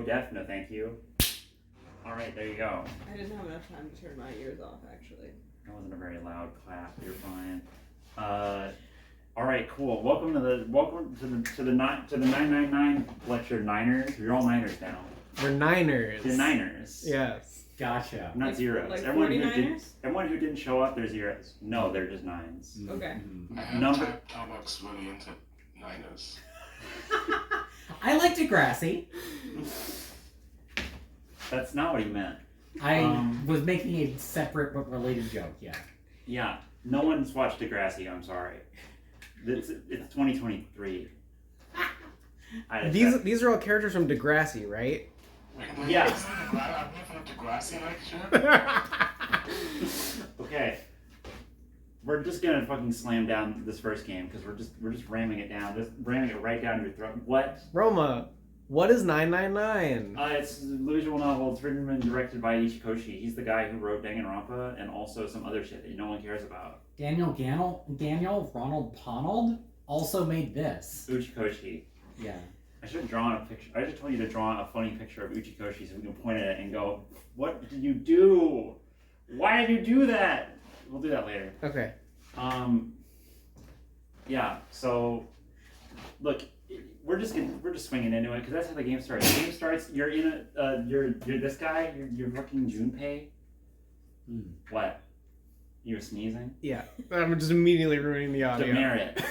deaf, no thank you. Alright, there you go. I didn't have enough time to turn my ears off, actually. That wasn't a very loud clap. You're fine. Alright, cool. Welcome to the 999 lecture, Niners. You're all Niners now. We're Niners. You're Niners. Yes. Gotcha. Not zeros. Like everyone 49ers? Everyone who didn't show up, they're zeros. No, they're just nines. Okay. I have Starbucks really into Niners. I like Degrassi. That's not what he meant. I was making a separate but related joke, yeah. Yeah, no one's watched Degrassi, I'm sorry. It's 2023. These are all characters from Degrassi, right? Wait, Yeah. I've never had Degrassi lecture. Okay. We're just gonna fucking slam down this first game because we're just ramming it down, just ramming it right down your throat. What? Roma, what is 999? It's a visual novel. It's written and directed by Ichikoshi. He's the guy who wrote Danganronpa and also some other shit that no one cares about. Daniel Ronald Ponald also made this. Uchikoshi. Yeah. I should have drawn a picture. I just told you to draw a funny picture of Uchikoshi so we can point at it and go, "What did you do? Why did you do that?" We'll do that later. Okay. Yeah. So, look, we're just swinging into it because that's how the game starts. The game starts. You're in you're this guy. You're fucking Junpei. What? You were sneezing? Yeah. I'm just immediately ruining the audio. Demerit.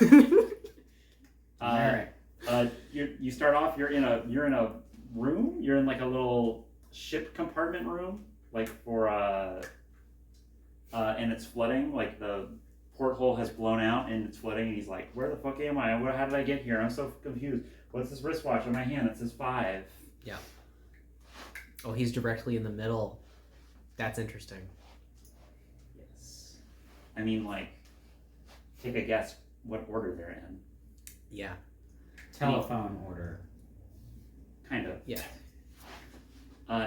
You start off. You're in a room. You're in like a little ship compartment room, like for and it's flooding. Like the porthole has blown out and it's flooding. And he's like, "Where the fuck am I? How did I get here? I'm so confused. What's this wristwatch on my hand that says 5?" Yeah. Oh, he's directly in the middle. That's interesting. Yes. I mean, like, take a guess what order they're in. Yeah. Telephone order. Kind of. Yeah.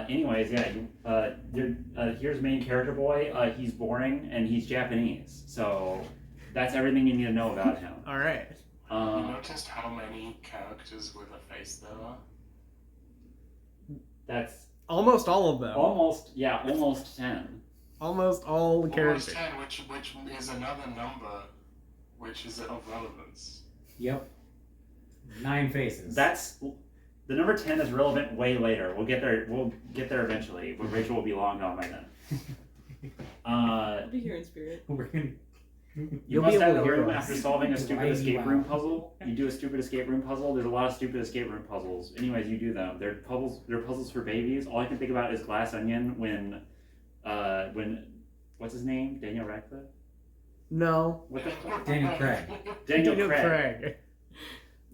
Anyways, yeah. Here's main character boy. He's boring and he's Japanese, so that's everything you need to know about him. All right. You noticed how many characters with a face there are? That's Almost all of them. almost 10. Almost all the Almost characters. 10, which is another number, which is of relevance. Yep. 9 faces. That's the number 10 is relevant way later. We'll get there. We'll get there eventually. But Rachel will be long gone by then. I'll be here in spirit. We're gonna... You You'll must be have able the to hear room us. after solving a stupid escape room Wow. puzzle. You do a stupid escape room puzzle. There's a lot of stupid escape room puzzles. Anyways, you do them. They're puzzles for babies. All I can think about is Glass Onion when what's his name? Daniel Radcliffe? No. What the fuck? Daniel Craig. Daniel Craig.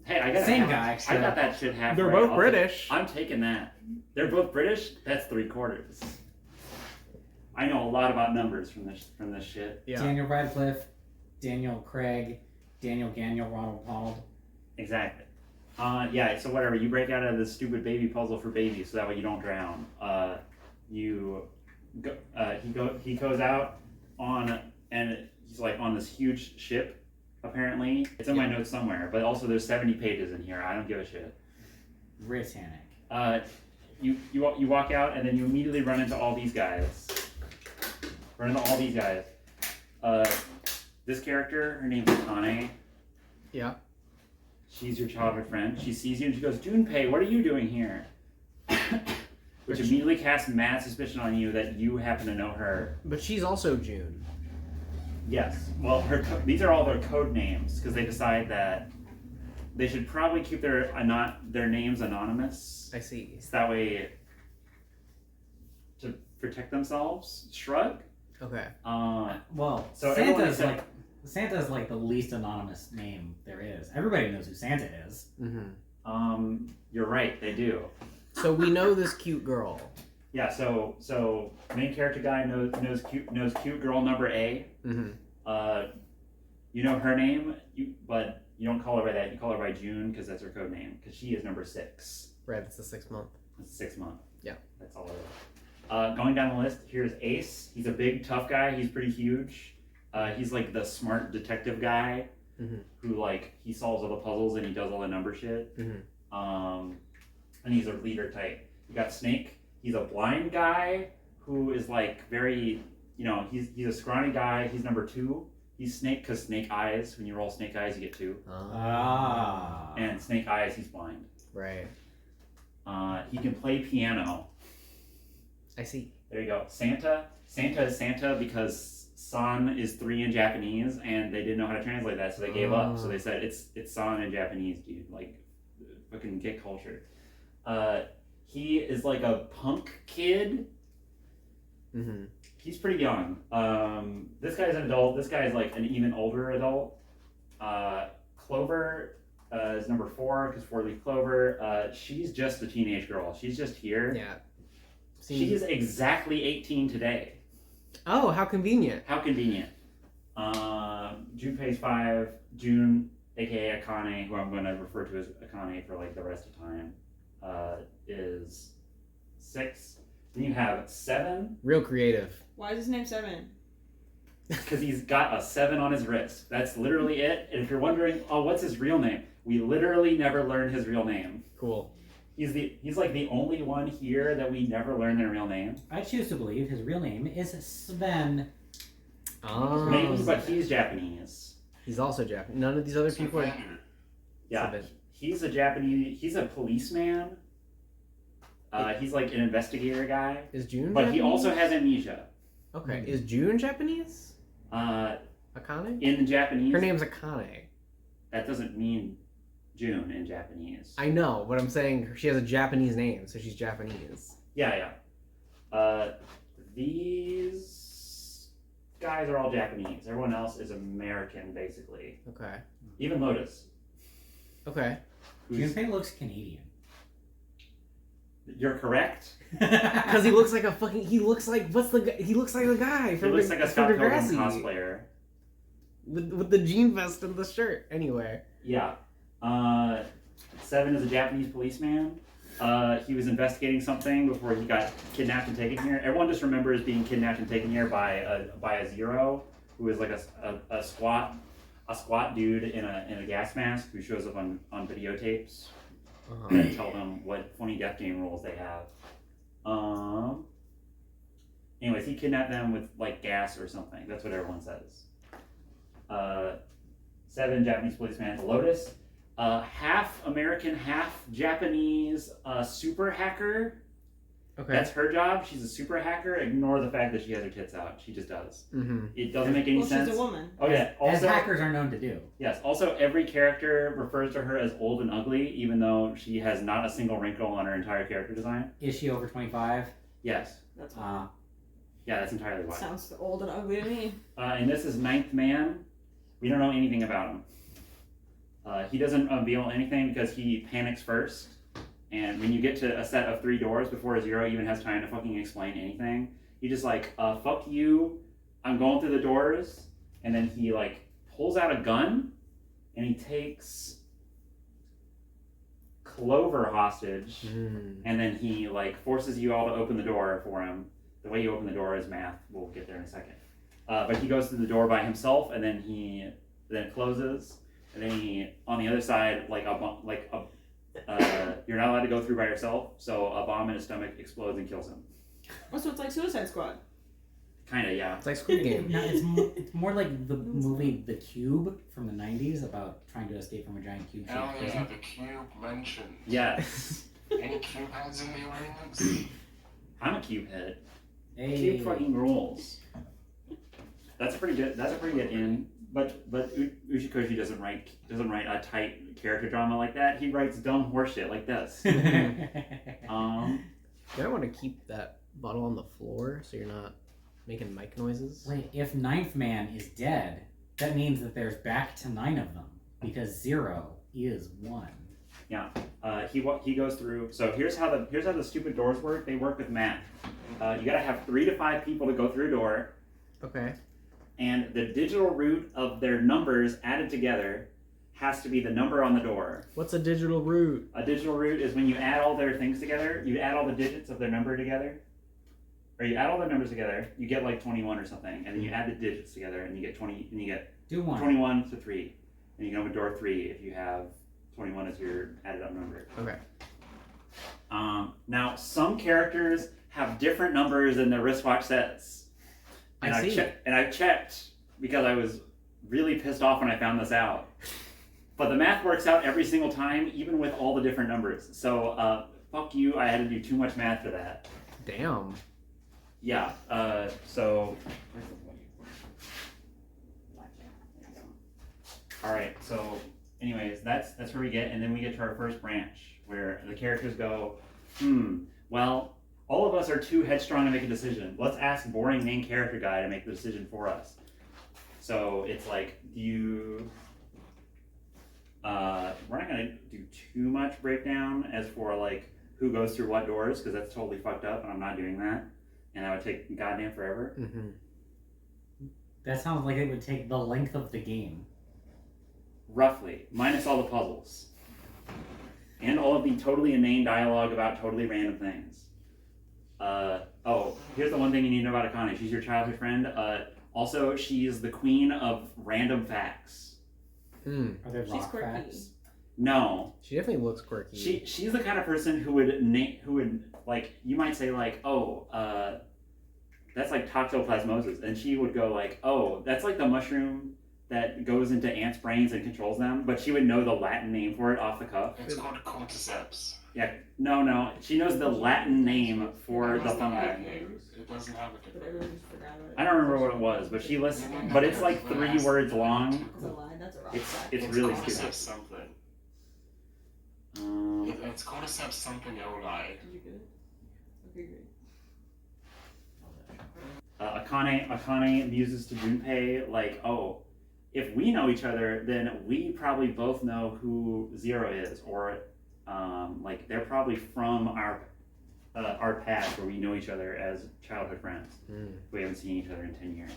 Hey, I got Same guy, I got that shit halfway. They're both British. I'm taking that. They're both British. That's 3/4. I know a lot about numbers from this shit. Yeah. Daniel Radcliffe, Daniel Craig, Daniel Ronald Ponald. Exactly. Yeah. So whatever. You break out of this stupid baby puzzle for babies, so that way you don't drown. He goes out on and he's like on this huge ship. Apparently, it's in my notes somewhere. But also, there's 70 pages in here. I don't give a shit. Britannic. You walk out and then you immediately run into all these guys. This character, her name's Akane. Yeah. She's your childhood friend. She sees you and she goes, "Junpei, what are you doing here?" Which immediately casts mad suspicion on you that you happen to know her. But she's also June. Yes. Well, these are all their code names because they decide that they should probably keep their names anonymous. I see. So that way, to protect themselves. Shrug. Okay. Well, So everyone Santa's like the least anonymous name there is. Everybody knows who Santa is. Mm-hmm. You're right. They do. So we know this cute girl. Yeah. So main character guy knows cute girl number A. Mm-hmm. You know her name, but you don't call her by that. You call her by June because that's her code name. Because she is number 6. Right. It's the 6th month. It's 6 month. Yeah. That's all it is. Going down the list, here's Ace. He's a big, tough guy. He's pretty huge. He's like the smart detective guy who like he solves all the puzzles and he does all the number shit. Mm-hmm. And he's a leader type. You got Snake. He's a blind guy who is like very, he's a scrawny guy. He's number 2. He's Snake because Snake Eyes. When you roll Snake Eyes, you get 2. And Snake Eyes, he's blind. Right. He can play piano. I see. There you go. Santa. Santa is Santa because San is 3 in Japanese, and they didn't know how to translate that, so they gave up. So they said it's San in Japanese, dude. Like, fucking get cultured. He is like a punk kid. Mm-hmm. He's pretty young. This guy's an adult. This guy's like an even older adult. Clover is number 4 because 4-leaf clover. She's just a teenage girl. She's just here. Yeah. She's exactly 18 today. Oh, how convenient. How convenient. Junpei's 5. June, aka Akane, who I'm going to refer to as Akane for like the rest of time, is 6. Then you have 7. Real creative. Why is his name 7? Because he's got a 7 on his wrist. That's literally it. And if you're wondering, oh, what's his real name? We literally never learned his real name. Cool. He's like the only one here that we never learned their real name. I choose to believe his real name is Sven. Oh. Maybe, but he's Japanese. He's also Japanese. None of these other people are. Yeah. Seven. He's a Japanese. He's a policeman. He's like an investigator guy. Is June But Japanese? he also has amnesia. Okay. Is June Japanese? Akane? Akane? In Japanese. Her name's Akane. That doesn't mean June in Japanese. I know, but I'm saying she has a Japanese name, so she's Japanese. Yeah. These guys are all Japanese. Everyone else is American, basically. Okay. Even Lotus. Okay. Junpei looks Canadian. You're correct. Because he looks like a fucking. He looks like he looks like the guy He from looks like a Scott Pilgrim Degrassi. cosplayer. With the jean vest and the shirt. Anyway. Yeah. 7 is a Japanese policeman. He was investigating something before he got kidnapped and taken here. Everyone just remembers being kidnapped and taken here by a Zero, who is like a squat dude in a gas mask who shows up on videotapes and tell them what funny death game rules they have. Anyways, he kidnapped them with like gas or something. That's what everyone says. 7 Japanese policeman. Lotus. Half American, half Japanese super hacker. Okay. That's her job. She's a super hacker. Ignore the fact that she has her tits out. She just does. Mm-hmm. It doesn't make any sense. She's a woman. Oh yeah. As Also, hackers are known to do. yes. Also, every character refers to her as old and ugly, even though she has not a single wrinkle on her entire character design. Is she over 25? Yes. That's Yeah, that's entirely why. sounds old and ugly to me. And this is Ninth Man. We don't know anything about him. He doesn't unveil anything because he panics first. And when you get to a set of 3 doors before Zero even has time to fucking explain anything, he just like, fuck you, I'm going through the doors. And then he like pulls out a gun and he takes Clover hostage. And then he like forces you all to open the door for him. The way you open the door is math. We'll get there in a second. But he goes through the door by himself, and then it closes, and then he on the other side you're not allowed to go through by yourself. So a bomb in his stomach explodes and kills him. Oh, so it's like Suicide Squad. Kinda, yeah. It's like Squid Game. No, it's more like the movie The Cube from the 90s about trying to escape from a giant cube. Hell yeah, the cube mentioned. Yes. Any cube heads in the audience? I'm a cube head. Hey. Cube fucking rules. That's a pretty good in. But Ushikoshi doesn't write a tight character drama like that. He writes dumb horseshit like this. You might want to keep that bottle on the floor so you're not making mic noises. Wait, if Ninth Man is dead, that means that there's back to 9 of them because 0 is 1. Yeah. He goes through. So here's how the stupid doors work. They work with math. You gotta have 3 to 5 people to go through a door, Okay. and the digital root of their numbers added together has to be the number on the door. What's a digital root? A digital root is when you add all their things together. You add all the digits of their number together, or you add all the numbers together. You get like 21 or something, and then you add the digits together, and you get 20. And you get Do 1. 21 to 3, and you can open door 3 if you have 21 as your added up number. Okay. Now, some characters have different numbers in their wristwatch sets. And I see. I checked because I was really pissed off when I found this out. But the math works out every single time, even with all the different numbers. So, fuck you, I had to do too much math for that. Damn. Yeah, so... Alright, so anyways, that's where we get, and then we get to our first branch, where the characters go, well, all of us are too headstrong to make a decision. Let's ask boring main character guy to make the decision for us. So it's like, we're not gonna do too much breakdown as for like who goes through what doors, because that's totally fucked up, and I'm not doing that. And that would take goddamn forever. Mm-hmm. That sounds like it would take the length of the game. Roughly, minus all the puzzles. And all of the totally inane dialogue about totally random things. Here's the one thing you need to know about Akane. She's your childhood friend. Also, she's the queen of random facts. Are there She's rock quirky. facts? No. She definitely looks quirky. She's the kind of person who would like, you might say like, that's like toxoplasmosis, and she would go like, oh, that's like the mushroom that goes into ants' brains and controls them, but she would know the Latin name for it off the cuff. It's called cordyceps. Yeah, no, she knows the Latin name for It the doesn't have fungi. a name. It doesn't have a But different everyone just forgot about it. I don't remember what it was, but she lists, but it's like 3 words long. That's a lie. That's a rock It's fact. it's really cordyceps stupid. something. Um, It's cordyceps something Oli. Did you get it? Okay, great. Akane muses to Junpei like, oh, if we know each other, then we probably both know who Zero is, or like they're probably from our past where we know each other as childhood friends. We haven't seen each other in 10 years.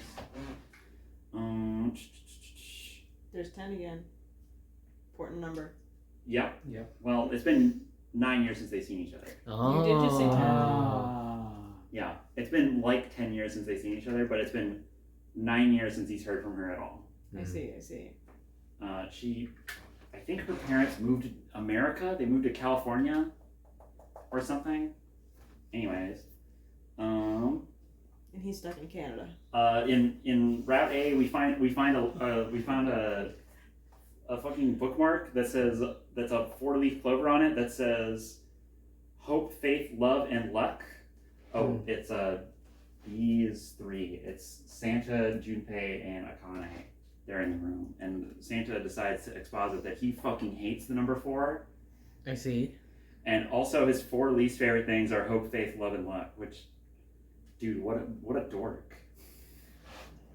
There's 10 again. Important number. Yep. Yep. Well, it's been 9 years since they've seen each other. Oh. You did just say 10. Yeah, it's been like 10 years since they've seen each other, but it's been 9 years since he's heard from her at all. I see. I think her parents moved to America. They moved to California or something. Anyways, And he's stuck in Canada. in Route A, we found a fucking bookmark that's a 4-leaf clover on it that says hope, faith, love, and luck. Oh, it's these 3. It's Santa, Junpei, and Akane. They're in the room, and Santa decides to exposit that he fucking hates the number 4. I see. And also his 4 least favorite things are hope, faith, love, and luck. Which, dude, what a dork.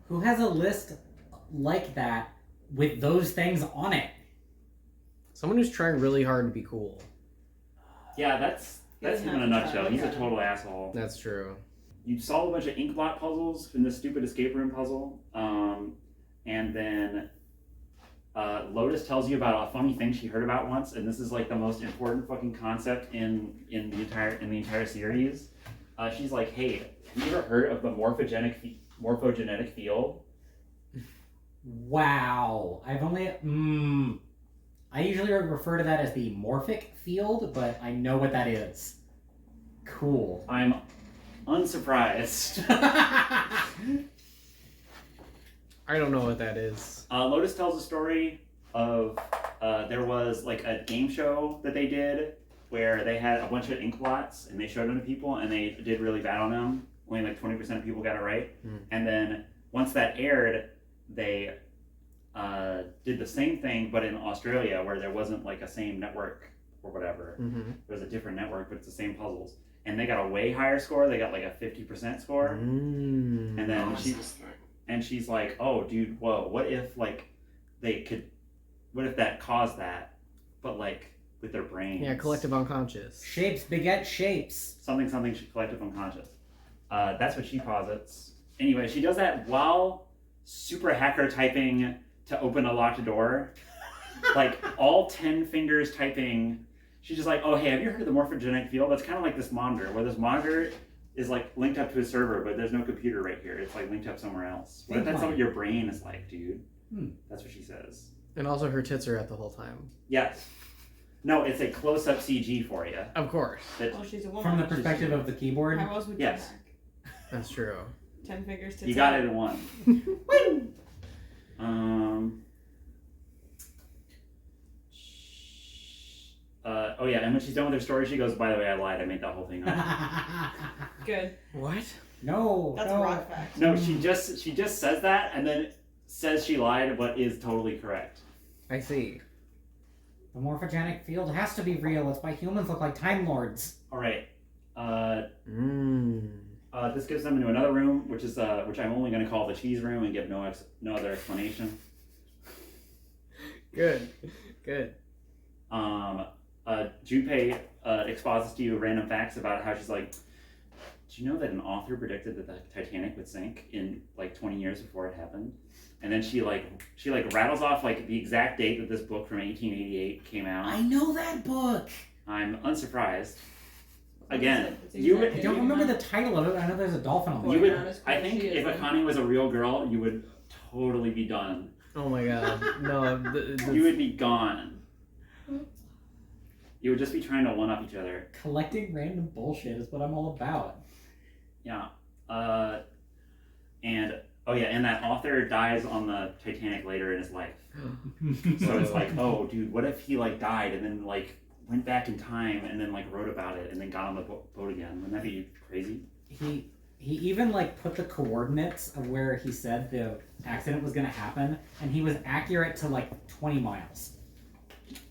Who has a list like that with those things on it? Someone who's trying really hard to be cool. Yeah, that's doesn't him in a have to try nutshell. really He's a hard. total asshole. That's true. You solve a bunch of ink blot puzzles in this stupid escape room puzzle, and then Lotus tells you about a funny thing she heard about once, and this is like the most important fucking concept in the entire series. She's like, "Hey, have you ever heard of the morphogenetic field?" Wow. I usually refer to that as the morphic field, but I know what that is. Cool. I'm unsurprised. I don't know what that is. Lotus tells a story of there was like a game show that they did where they had a bunch of ink blots and they showed them to people and they did really bad on them. Only like 20% of people got it right. And then once that aired, they did the same thing but in Australia where there wasn't like a same network or whatever. Mm-hmm. There was a different network, but it's the same puzzles. And they got a way higher score. They got like a 50% score. And then What's this thing? she's like, oh, dude, whoa, what if that caused that, but like with their brains? Yeah, collective unconscious. Shapes beget shapes. Something collective unconscious. That's what she posits. Anyway, she does that while super hacker typing to open a locked door. Like all 10 fingers typing. She's just like, oh, hey, have you heard of the morphogenetic field? That's kind of like this monitor, where this monitor is like linked up to a server, but there's no computer right here. It's like linked up somewhere else. What if that's what your brain is like, dude? That's what she says. And also her tits are out the whole time. Yes. No, it's a close-up CG for you. Of course. Well, she's a woman. From the perspective of the keyboard. How else would you Yes. hack? That's true. 10 fingers to You 10. got it in one. Oh yeah, and when she's done with her story, she goes, "By the way, I lied. I made that whole thing up." Good. What? No. That's no. a rock fact. No, she just says that and then says she lied, but is totally correct. I see. The morphogenic field has to be real. It's why humans look like Time Lords. All right. Mmm. This gives them into another room, which I'm only going to call the cheese room and give no other explanation. Good. Good. Junpei exposits to you random facts about how she's like, do you know that an author predicted that the Titanic would sink in like 20 years before it happened? And then she rattles off like the exact date that this book from 1888 came out. I know that book. I'm unsurprised. What Again, is it? It's you would, exactly- I don't remember the title of it. I know there's a dolphin on Boy, you it. would, not as cool I as think she if is, Akane was a real girl, you would totally be done. Oh my god. No. You would be gone. You would just be trying to one-up each other. Collecting random bullshit is what I'm all about. Yeah. And that author dies on the Titanic later in his life. So it's like, oh, dude, what if he like died and then like went back in time and then like wrote about it and then got on the boat again? Wouldn't that be crazy? He even like put the coordinates of where he said the accident was gonna happen, and he was accurate to like 20 miles.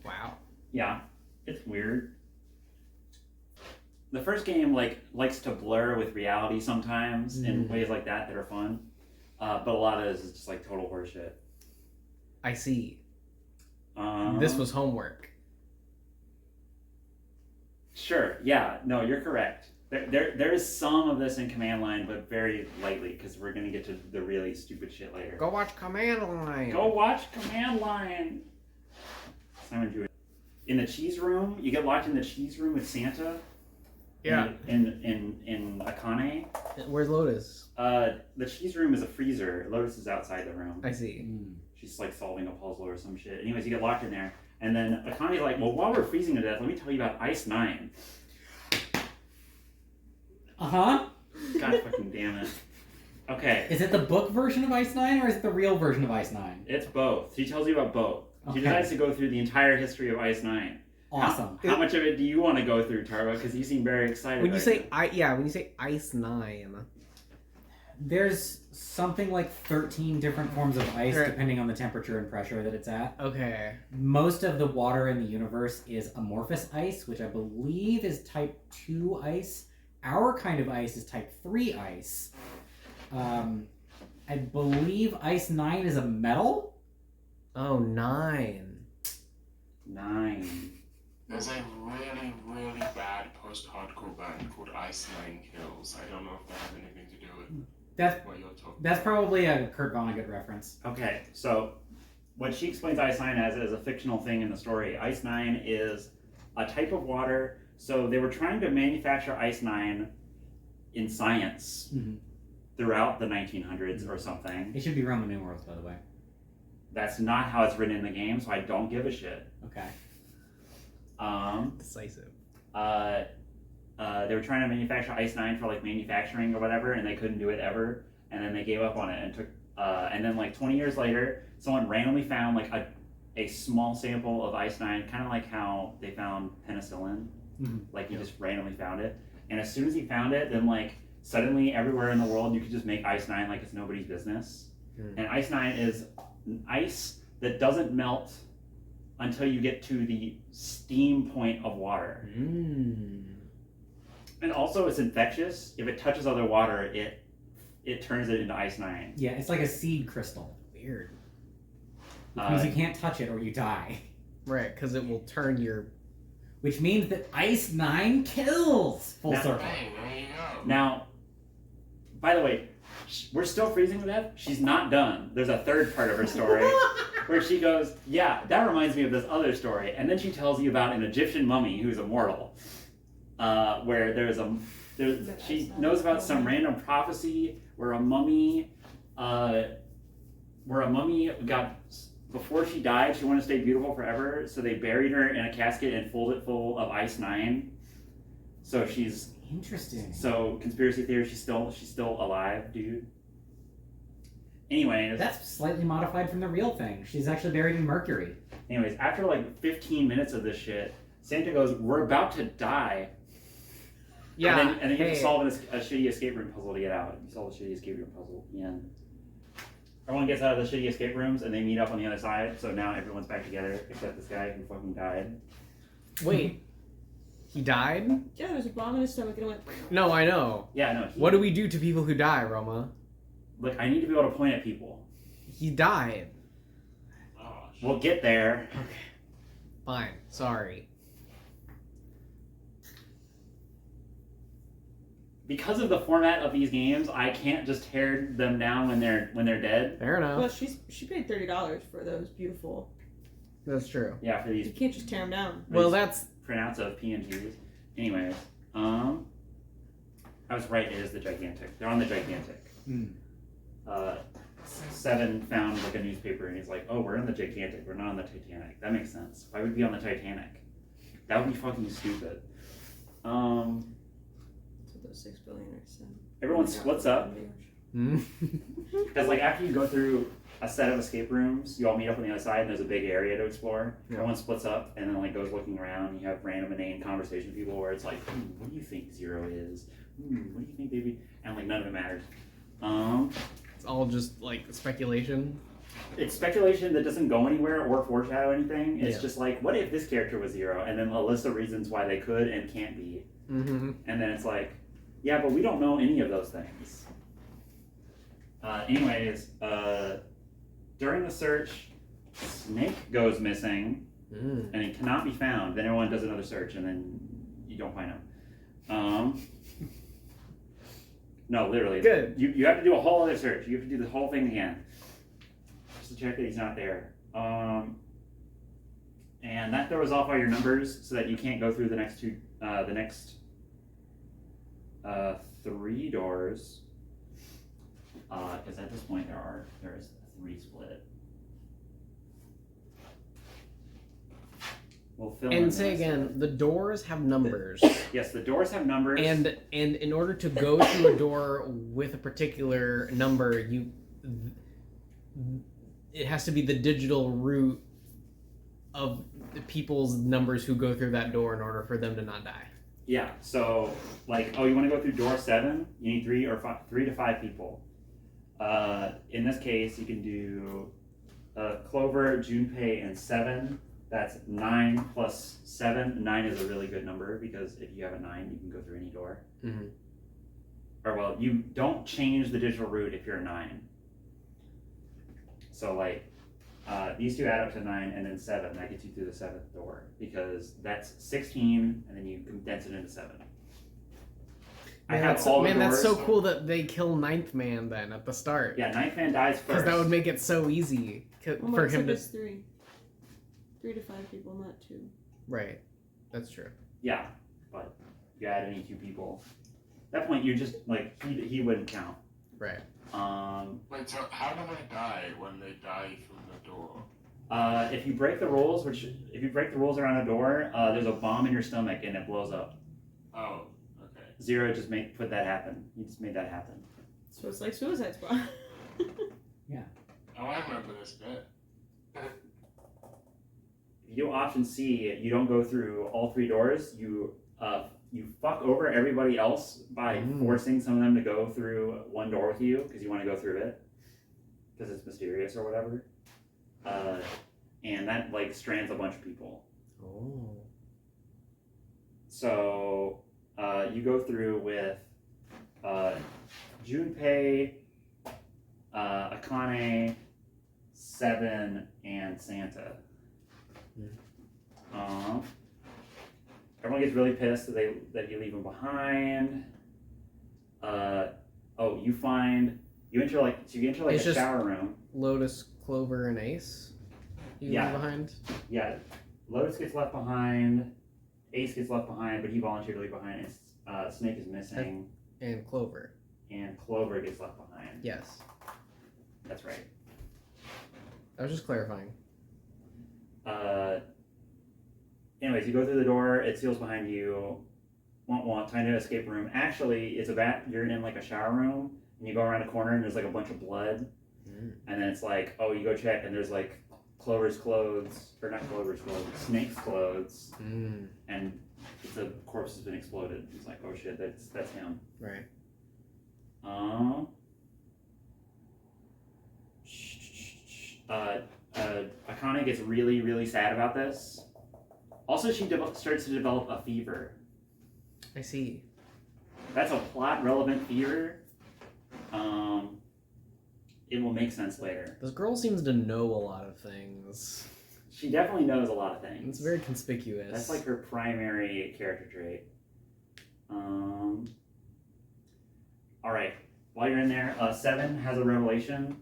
Wow. Yeah, it's weird. The first game likes to blur with reality sometimes in ways like that are fun, but a lot of this is just like total horseshit. I see. This was homework. Sure. Yeah. No, you're correct. There is some of this in Command Line, but very lightly because we're gonna get to the really stupid shit later. Go watch Command Line. Go watch Command Line. Simon Jewett. In the cheese room, you get locked in the cheese room with Santa. Yeah. In Akane. Where's Lotus? The cheese room is a freezer. Lotus is outside the room. I see. She's like solving a puzzle or some shit. Anyways, you get locked in there, and then Akane's like, "Well, while we're freezing to death, let me tell you about Ice 9." Uh-huh. God fucking damn it. Okay. Is it the book version of Ice 9 or is it the real version of Ice 9? It's both. She tells you about both. She Okay. decides to go through the entire history of Ice 9. Awesome. How much of it do you want to go through, Tarva? Because you seem very excited. When you right say when you say Ice 9. There's something like 13 different forms of ice Right. depending on the temperature and pressure that it's at. Okay. Most of the water in the universe is amorphous ice, which I believe is type 2 ice. Our kind of ice is type 3 ice. I believe Ice 9 is a metal. Oh, 9. 9. There's a really, really bad post-hardcore band called Ice Nine Kills. I don't know if that has anything to do with That's what you're talking that's probably a Kurt Vonnegut reference. Okay, so what she explains Ice 9 as is a fictional thing in the story. Ice 9 is a type of water. So they were trying to manufacture Ice 9 in science throughout the 1900s or something. It should be Roman numerals, by the way. That's not how it's written in the game, so I don't give a shit. Okay. Decisive. They were trying to manufacture Ice 9 for like manufacturing or whatever, and they couldn't do it ever, and then they gave up on it and took. And then like 20 years later, someone randomly found like a small sample of Ice 9, kind of like how they found penicillin. Like he just randomly found it, and as soon as he found it, then like suddenly everywhere in the world you could just make Ice 9 like it's nobody's business. And Ice 9 is ice that doesn't melt until you get to the steam point of water. And also it's infectious. If it touches other water, it turns it into Ice 9. Yeah, it's like a seed crystal. Weird. Which means you can't touch it or you die. Right, because it will turn your. Which means that Ice 9 kills! Full Now- circle. Hey, there you go. Now, by the way, we're still freezing to death. She's not done. There's a third part of her story where she goes, yeah, that reminds me of this other story. And then she tells you about an Egyptian mummy who's immortal. Where she knows about some random prophecy where a mummy got before she died, she wanted to stay beautiful forever, so they buried her in a casket and filled it full of Ice 9. So she's Interesting. so conspiracy theory. She's still alive, dude. Anyways, That's slightly modified from the real thing. She's actually buried in Mercury. anyways, after like 15 minutes of this shit, Santa goes, "We're about to die." Yeah. And then you have hey. to solve a shitty escape room puzzle to get out. You solve the shitty escape room puzzle at the end. Everyone gets out of the shitty escape rooms and they meet up on the other side. So now everyone's back together except this guy who fucking died. Wait. He died? Yeah, there was a bomb in his stomach and it went. No, I know. Yeah, no. What do we do to people who die, Roma? Look, I need to be able to point at people. He died. Gosh. We'll get there. Okay. Fine. Sorry. Because of the format of these games, I can't just tear them down when they're dead. Fair Well, enough. she paid $30 for those beautiful. That's true. Yeah, for You these can't just tear them down. Well, that's... printouts of PNGs. Anyways, I was right. It is the gigantic. They're on the gigantic. Seven found like a newspaper and he's like, "Oh, we're on the gigantic. We're not on the Titanic." That makes sense. Why would we be on the Titanic? That would be fucking stupid. That's what those 6 billion are saying. Everyone splits up Hmm? because like after you go through a set of escape rooms, you all meet up on the other side and there's a big area to explore. Yeah. Everyone splits up and then like goes looking around. You have random inane conversation with people where it's like, "What do you think 0 is? What do you think, baby?" And like none of it matters. It's all just, like, speculation. It's speculation that doesn't go anywhere or foreshadow anything. It's Yeah. just like, what if this character was 0? And then a list of reasons why they could and can't be. Mm-hmm. And then it's like, yeah, but we don't know any of those things. During the search, Snake goes missing Mm. and he cannot be found. Then everyone does another search and then you don't find him. No, literally. Good. You have to do a whole other search. You have to do the whole thing again. Just to check that he's not there. And that throws off all your numbers so that you can't go through the next 3 doors. Because at this point there is a 3 split. We'll fill in And say the rest of again, it. the doors have numbers. Yes, the doors have numbers. And in order to go through a door with a particular number, it has to be the digital root of the people's numbers who go through that door in order for them to not die. Yeah, so like, oh, you want to go through door 7? You need 3 to 5 people. In this case, you can do Clover, Junpei, and 7. That's 9 plus 7. 9 is a really good number because if you have a 9, you can go through any door. Mm-hmm. Or well, you don't change the digital root if you're a 9. So like, these two add up to 9 and then 7. That gets you through the 7th door because that's 16 and then you condense it into 7. That's so cool that they kill Ninth Man then at the start. Yeah, Ninth Man dies first. Because that would make it so easy for him to. 3 to 5 people, not 2. Right, that's true. Yeah, but you add any 2 people. At that point, you just like he wouldn't count. Right. Wait, so how do they die when they die from the door? If you break the rules, if you break the rules around a door, there's a bomb in your stomach and it blows up. Oh, okay. 0 just put that happen. He just made that happen. So it's like Suicide Squad. Oh, I remember this bit. If you do option C, you don't go through all 3 doors. You fuck over everybody else by forcing some of them to go through one door with you because you want to go through it because it's mysterious or whatever. And that like strands a bunch of people. Oh. So you go through with Junpei, Akane, 7, and Santa. Everyone gets really pissed that you leave them behind. You enter a It's just- shower room. Lotus, Clover, and Ace. You Yeah. leave behind. Yeah, Lotus gets left behind. Ace gets left behind, but he volunteered to leave behind. Snake is missing, And Clover. and Clover gets left behind. Yes. That's right. I was just clarifying. Anyways, you go through the door. It seals behind you. Time to escape room. Actually, you're in like a shower room, and you go around a corner, and there's like a bunch of blood, and then it's like, oh, you go check, and there's like Clover's clothes, or not Clover's clothes, Snake's clothes, and the corpse has been exploded. It's like, oh shit, that's him. Right. Akane gets really, really sad about this. Also, she starts to develop a fever. I see. That's a plot-relevant fever. It will make sense later. This girl seems to know a lot of things. She definitely knows a lot of things. It's very conspicuous. That's like her primary character trait. Alright, while you're in there, Seven has a revelation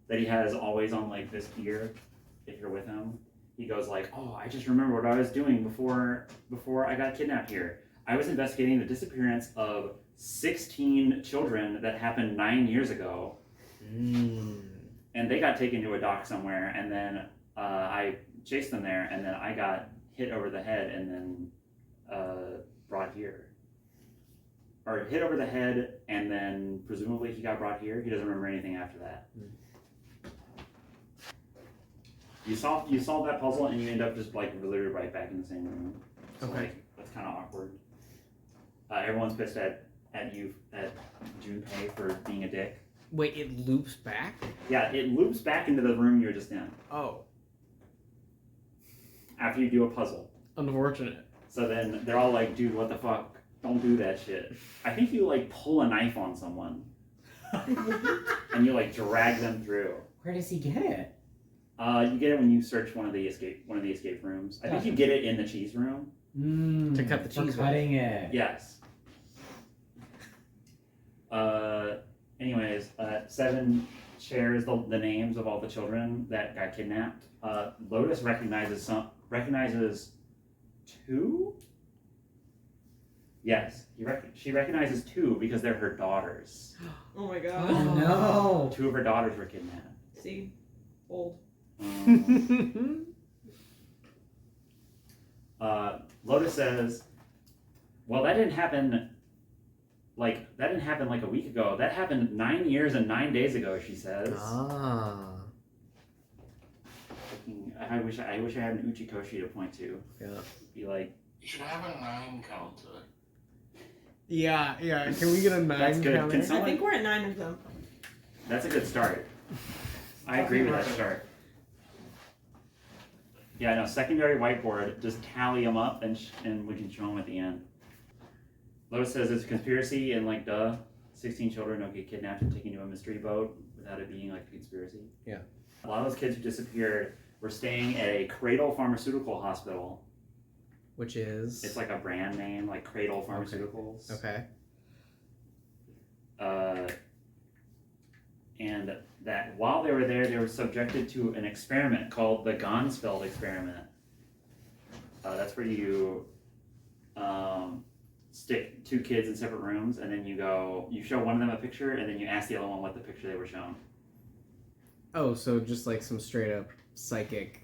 that he has always on like this gear, if you're with him. He goes like, oh, I just remember what I was doing before I got kidnapped here. I was investigating the disappearance of 16 children that happened 9 years ago. And they got taken to a dock somewhere, and then I chased them there, and then I got hit over the head and then brought here. Or hit over the head, and then presumably he got brought here. He doesn't remember anything after that. You solve that puzzle, and you end up just like literally right back in the same room. So Okay. like, that's kind of awkward. Everyone's pissed at Junpei for being a dick. Wait, it loops back? Yeah, it loops back into the room you were just in Oh. after you do a puzzle. Unfortunate. So then they're all like, dude, what the fuck? Don't do that shit. I think you like pull a knife on someone and you like drag them through. Where does he get it? You get it when you search one of the escape rooms. I think you get it in the cheese room. To cut the cheese for cutting it. Yes. Anyways, Seven shares the names of all the children that got kidnapped. Lotus recognizes two. Yes, she recognizes two because they're her daughters. Oh my god. Oh no! Two of her daughters were kidnapped. See? Old. Lotus says, well, that didn't happen like a week ago. That happened 9 years and 9 days ago, she says. I wish I had an Uchikoshi to point to. Yeah. Be like, You should have a 9 counter. Yeah. Can we get a 9 That's good. counter? Can I think we're at 9 of them. that's a good start. I agree with that start. Yeah, no, secondary whiteboard, just tally them up and we can show them at the end. Lotus says it's a conspiracy and like, 16 children don't get kidnapped and taken to a mystery boat without it being like a conspiracy. Yeah. A lot of those kids who disappeared were staying at a Cradle Pharmaceutical Hospital. Which is? It's like a brand name, like Cradle Pharmaceuticals. Okay. And that while they were there, they were subjected to an experiment called the Gansfeld experiment. That's where you stick 2 kids in separate rooms, and then you show one of them a picture, and then you ask the other one what the picture they were shown. Oh, so just like some straight up psychic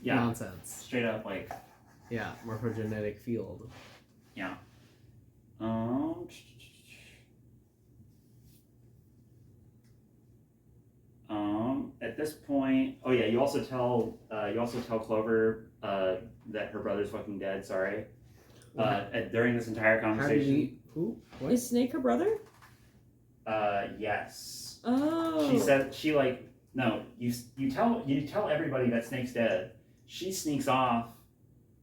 nonsense. Straight up, like. Yeah, morphogenetic field. Yeah. At this point, oh yeah, you also tell Clover that her brother's fucking dead. Sorry. During this entire conversation. Who? What? Is Snake her brother? Yes. Oh. She said no. You tell everybody that Snake's dead. She sneaks off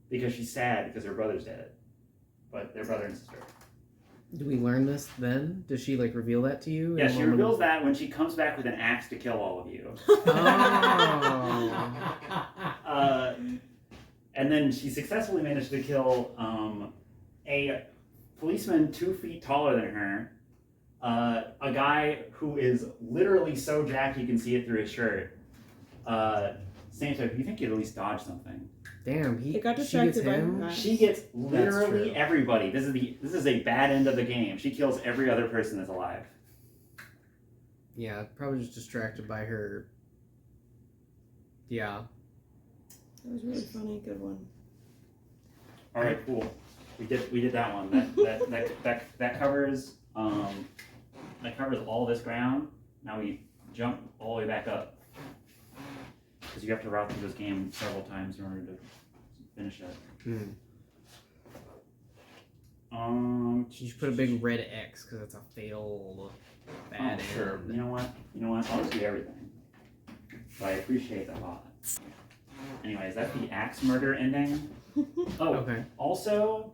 because she's sad because her brother's dead, but they're brother and sister. Do we learn this then? Does she like reveal that to you? Yeah, she reveals that when she comes back with an axe to kill all of you. Oh. And then she successfully managed to kill a policeman 2 feet taller than her, a guy who is literally so jacked you can see it through his shirt. Santa, you think you'd at least dodge something? Damn, He got she distracted gets by him. that. She gets literally true. everybody. This is a bad end of the game. She kills every other person that's alive. Yeah, probably just distracted by her Yeah. That was really funny. Good one. All right, cool. We did that one. That covers all this ground. Now we jump all the way back up because you have to route through this game several times in order to finish it. You should put a big red X because it's a fatal bad sure. end. You know what? I'll just do everything. But I appreciate the thought. Anyways, that's the axe murder ending. Oh, Okay. Also,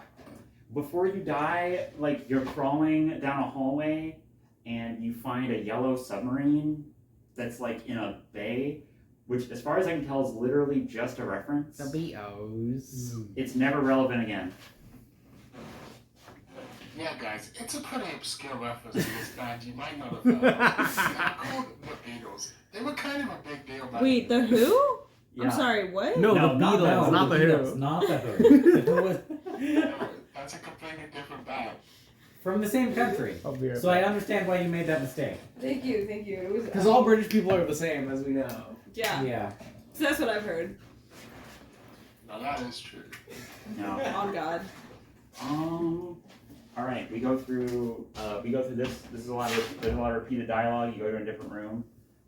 before you die, like you're crawling down a hallway and you find a yellow submarine that's like in a bay, which as far as I can tell is literally just a reference. The BOs. It's never relevant again. Yeah, guys, it's a pretty obscure reference to this band. You might not have heard of. They're called the Beatles. They were kind of a big deal back Wait, the then. Who? Yeah. I'm sorry, what? No, No, the not Beatles, that. not the Beatles, Who. not the Who. The Who was No, that's a completely different band. from the same country. So I understand why you made that mistake. Thank you. It was Because all British people are the same, as we know. yeah. Yeah. So that's what I've heard. Now that is true. No. On God. All right, we go through this. There's a lot of repeated dialogue. You go to a different room.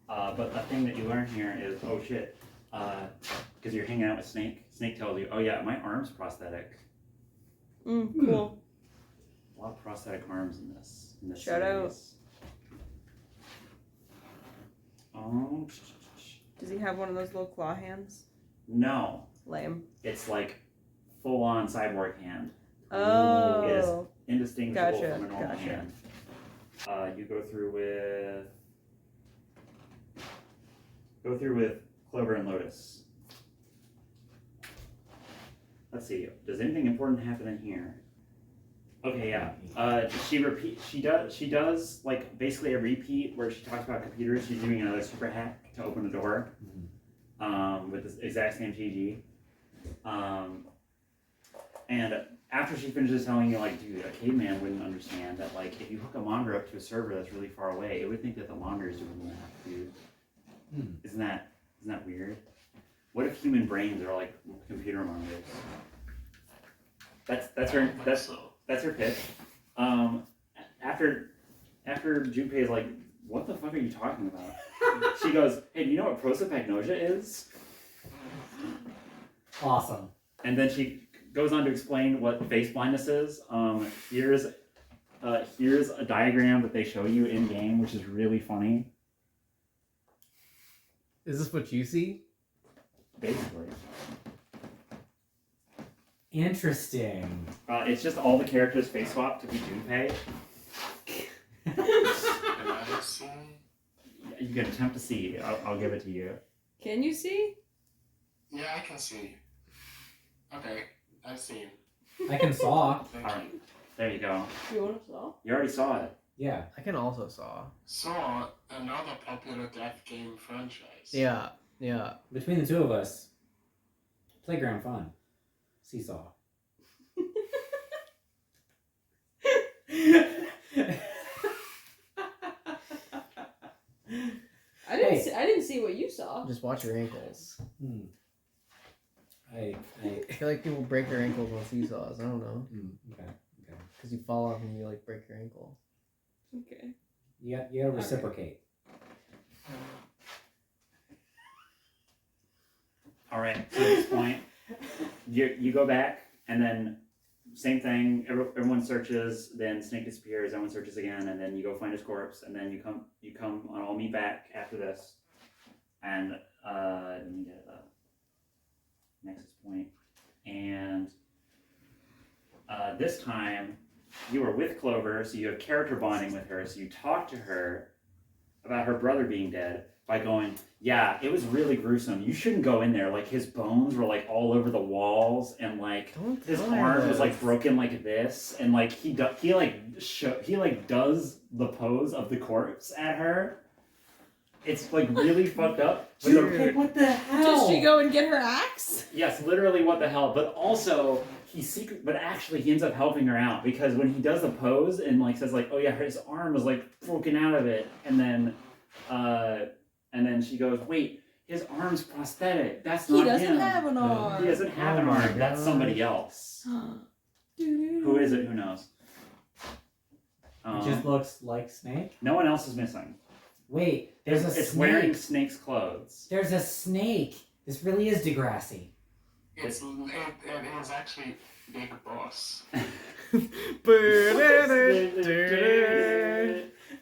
But a thing that you learn here is, oh shit, because you're hanging out with Snake. Snake tells you, oh yeah, my arm's prosthetic. Cool. A lot of prosthetic arms in this. Shout out. series. Does he have one of those little claw hands? No, Lame. it's like full-on cyborg hand. Oh. It is indistinguishable Gotcha, from a normal gotcha. hand. You go through with Clover and Lotus. Let's see. Does anything important happen in here? Okay, yeah. She does like basically a repeat where she talks about computers. She's doing another super hack to open a door. With this exact same GG. And after she finishes telling you, like, dude, a caveman wouldn't understand that, like, if you hook a monitor up to a server that's really far away, it would think that the monitor is doing that, dude. Isn't that weird? What if human brains are like computer monitors? That's her pitch. After Junpei's like, what the fuck are you talking about? She goes, hey, do you know what prosopagnosia is? Awesome. And then she goes on to explain what face blindness is. Here's a diagram that they show you in game, which is really funny. Is this what you see? Basically, Interesting. it's just all the characters face swap to be Junpei. Am I not seeing? You can attempt to see. I'll give it to you. Can you see? Yeah, I can see. Okay, I've seen. I can saw. Thank All right. you. There you go. You want to saw? You already saw it. Yeah. I can also saw. Saw another popular death game franchise. Yeah. Between the two of us, playground fun. Seesaw. I didn't see what you saw. Just watch your ankles. I I feel like people break their ankles on seesaws. I don't know. okay. Because you fall off and you like break your ankle. Okay. You gotta reciprocate. All right. So at this point, you go back, and then same thing. Everyone searches. Then Snake disappears. Everyone searches again, and then you go find his corpse, and then you come and all meet back after this, and let me get a nexus point, and this time you are with Clover, so you have character bonding with her. So you talk to her about her brother being dead by going, yeah, it was really gruesome. You shouldn't go in there. Like, his bones were like all over the walls, and like his arm was like broken like this, and like he does the pose of the corpse at her. It's like really fucked up. Dude, what the hell? Did she go and get her axe? Yes, literally, what the hell? But also, but actually, he ends up helping her out because when he does the pose and like says like, oh yeah, his arm was like broken out of it, and then she goes, wait, His arm's prosthetic. That's He not doesn't him. have an arm. He doesn't have an Oh my arm. That's gosh. somebody else. Who is it? Who knows? It just looks like Snake. No one else is missing. Wait, there's a It's snake. wearing Snake's clothes. There's a snake. This really is Degrassi. It is actually Big Boss.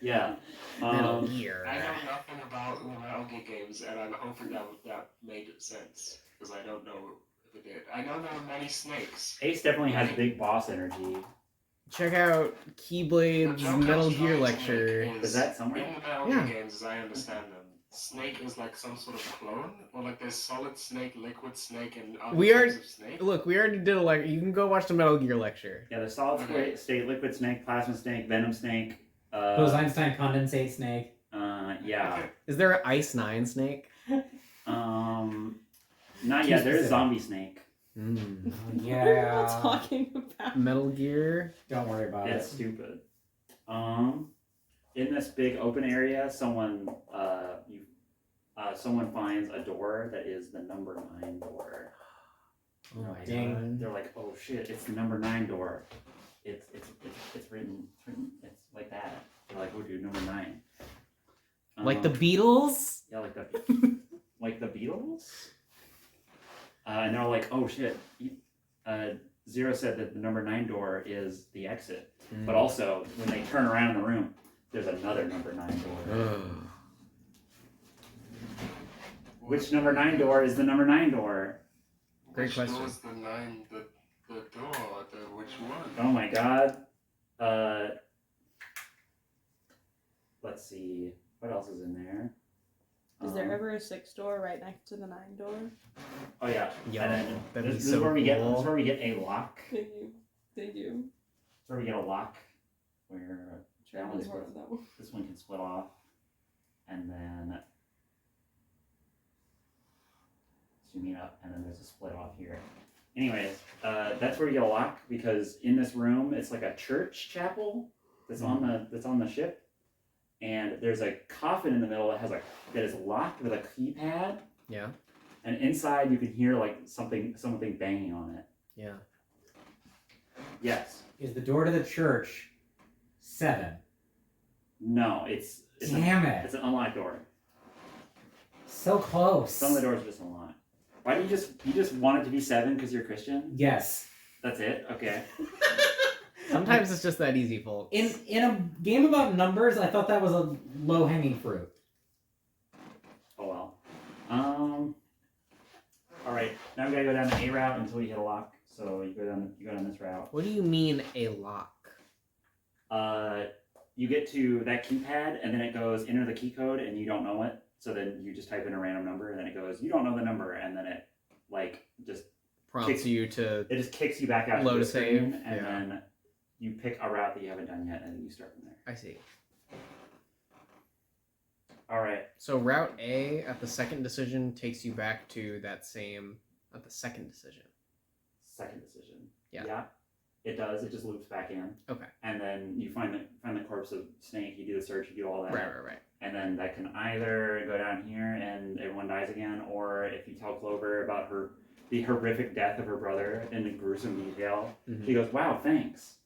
Yeah. Metal Gear. I know nothing about Metal Gear games, and I'm hoping that made sense, because I don't know if it did. I know there are many snakes. Ace definitely has big boss energy. Check out Keyblade's Metal Gear lecture. Is that somewhere? In the Metal Yeah. Gear games, as I understand them, Snake is like some sort of clone, or like there's Solid Snake, Liquid Snake, and other We types are- of Snake. Look, we already did a lecture. You can go watch the Metal Gear lecture. Yeah, there's solid Okay. state, liquid snake, plasma snake, venom snake. Bose-Einstein condensate snake. Yeah. Is there an Ice 9 snake? Not yet. There's zombie snake. Mm. What are you Yeah. all talking about? Metal Gear. Don't worry about It's it. stupid. In this big open area, someone finds a door that is the number 9 door. Oh my Dang. god. They're like, oh shit, it's the number 9 door. It's written it's like that. They're like, oh dude, number 9. Like the Beatles? Yeah, like the like the Beatles. And they're like, oh shit. Zero said that the number 9 door is the exit, but also when they turn around in the room, there's another number 9 door. Which number 9 door is the number 9 door? Great Which question. door is the nine? The door. Which one? Oh my god. Let's see. What else is in there? Is there ever a 6 door right next to the 9 door? Oh yeah. Yo, And then that'd be this is so where we get. This is cool. where we get a lock. They do. They do. This is where we get a lock, where that Trevor's one's part of that one. this one can split off, and then zooming up, and then there's a split off here. Anyways, that's where we get a lock, because in this room it's like a church chapel that's on the ship, and there's a coffin in the middle that is locked with a keypad, Yeah. and inside you can hear like something banging on it. Yeah. Yes. Is the door to the church 7? No. It's Damn it. It's an unlocked door. So close. Some of the doors are just unlocked. Why do you just want it to be 7 because you're Christian? Yes. That's it. Okay. Sometimes it's just that easy, folks. In a game about numbers, I thought that was a low-hanging fruit. Oh well. All right. Now we gotta go down the A route until you hit a lock. So you go down this route. What do you mean a lock? You get to that keypad and then it goes enter the key code and you don't know it. So then you just type in a random number and then it goes you don't know the number and then it like just Prompts you to it just kicks you back out Load to the a save, screen and yeah. then you pick a route that you haven't done yet and then you start from there. I see. All right. So route A at the second decision takes you back to that same at the second decision. Second decision. Yeah. Yeah. It does. It just loops back in. Okay. And then you find the corpse of Snake. You do the search. You do all that. Right. And then that can either go down here and everyone dies again, or if you tell Clover about the horrific death of her brother in gruesome detail, Mhm. she goes, "Wow, thanks,"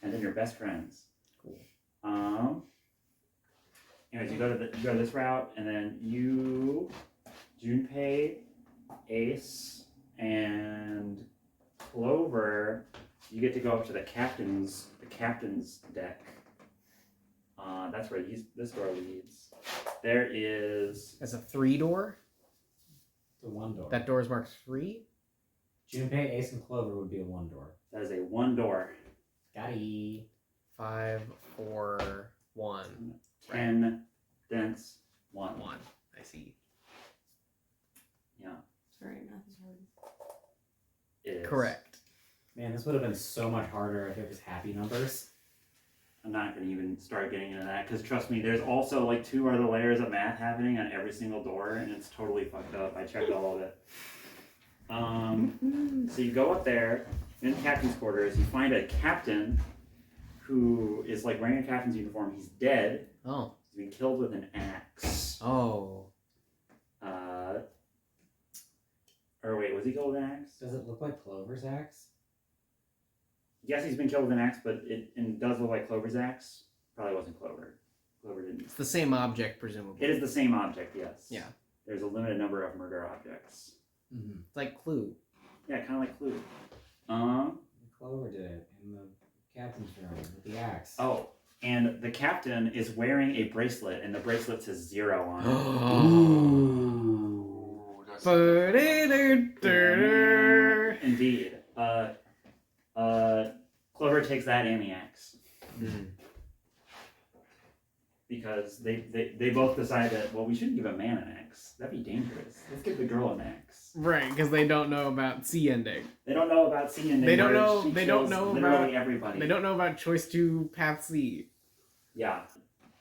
and then you're best friends. Cool. Anyways, you go to this route, and then you, Junpei, Ace, and Clover, you get to go up to the captain's deck. That's where this door leads. There is As a 3 door. The 1 door. That door is marked 3. Junpei, Ace, and Clover would be a 1 door. that is a 1 door. Got-y. 5, 4, 1. 10 dense 1. 1. I see. Yeah, Sorry, math is hard. it is. Correct. Man, this would have been so much harder if it was happy numbers. I'm not going to even start getting into that because trust me, there's also like 2 other layers of math happening on every single door, and it's totally fucked up. I checked all of it. So you go up there in the captain's quarters. You find a captain who is like wearing a captain's uniform. He's dead. Oh. He's been killed with an axe. Oh. Or wait, was he killed with an axe? Does it look like Clover's axe? Yes, he's been killed with an axe, but it does look like Clover's axe. Probably wasn't Clover. Clover didn't. It's the same object, presumably. It is the same object, yes. Yeah. There's a limited number of murder objects. Mm-hmm. It's like Clue. Yeah, kind of like Clue. Clover did it in the captain's room with the axe. Oh, and the captain is wearing a bracelet, and the bracelet says 0 on it. Ooh, that's Indeed. Clover takes that and the axe. Mm-hmm. Because they both decide that, well, we shouldn't give a man an axe. That'd be dangerous. Let's give the girl an axe. Right, because they don't know about C ending. They don't know about C and They don't where know. she They don't kills know literally about everybody. They don't know about choice 2 path C. Yeah.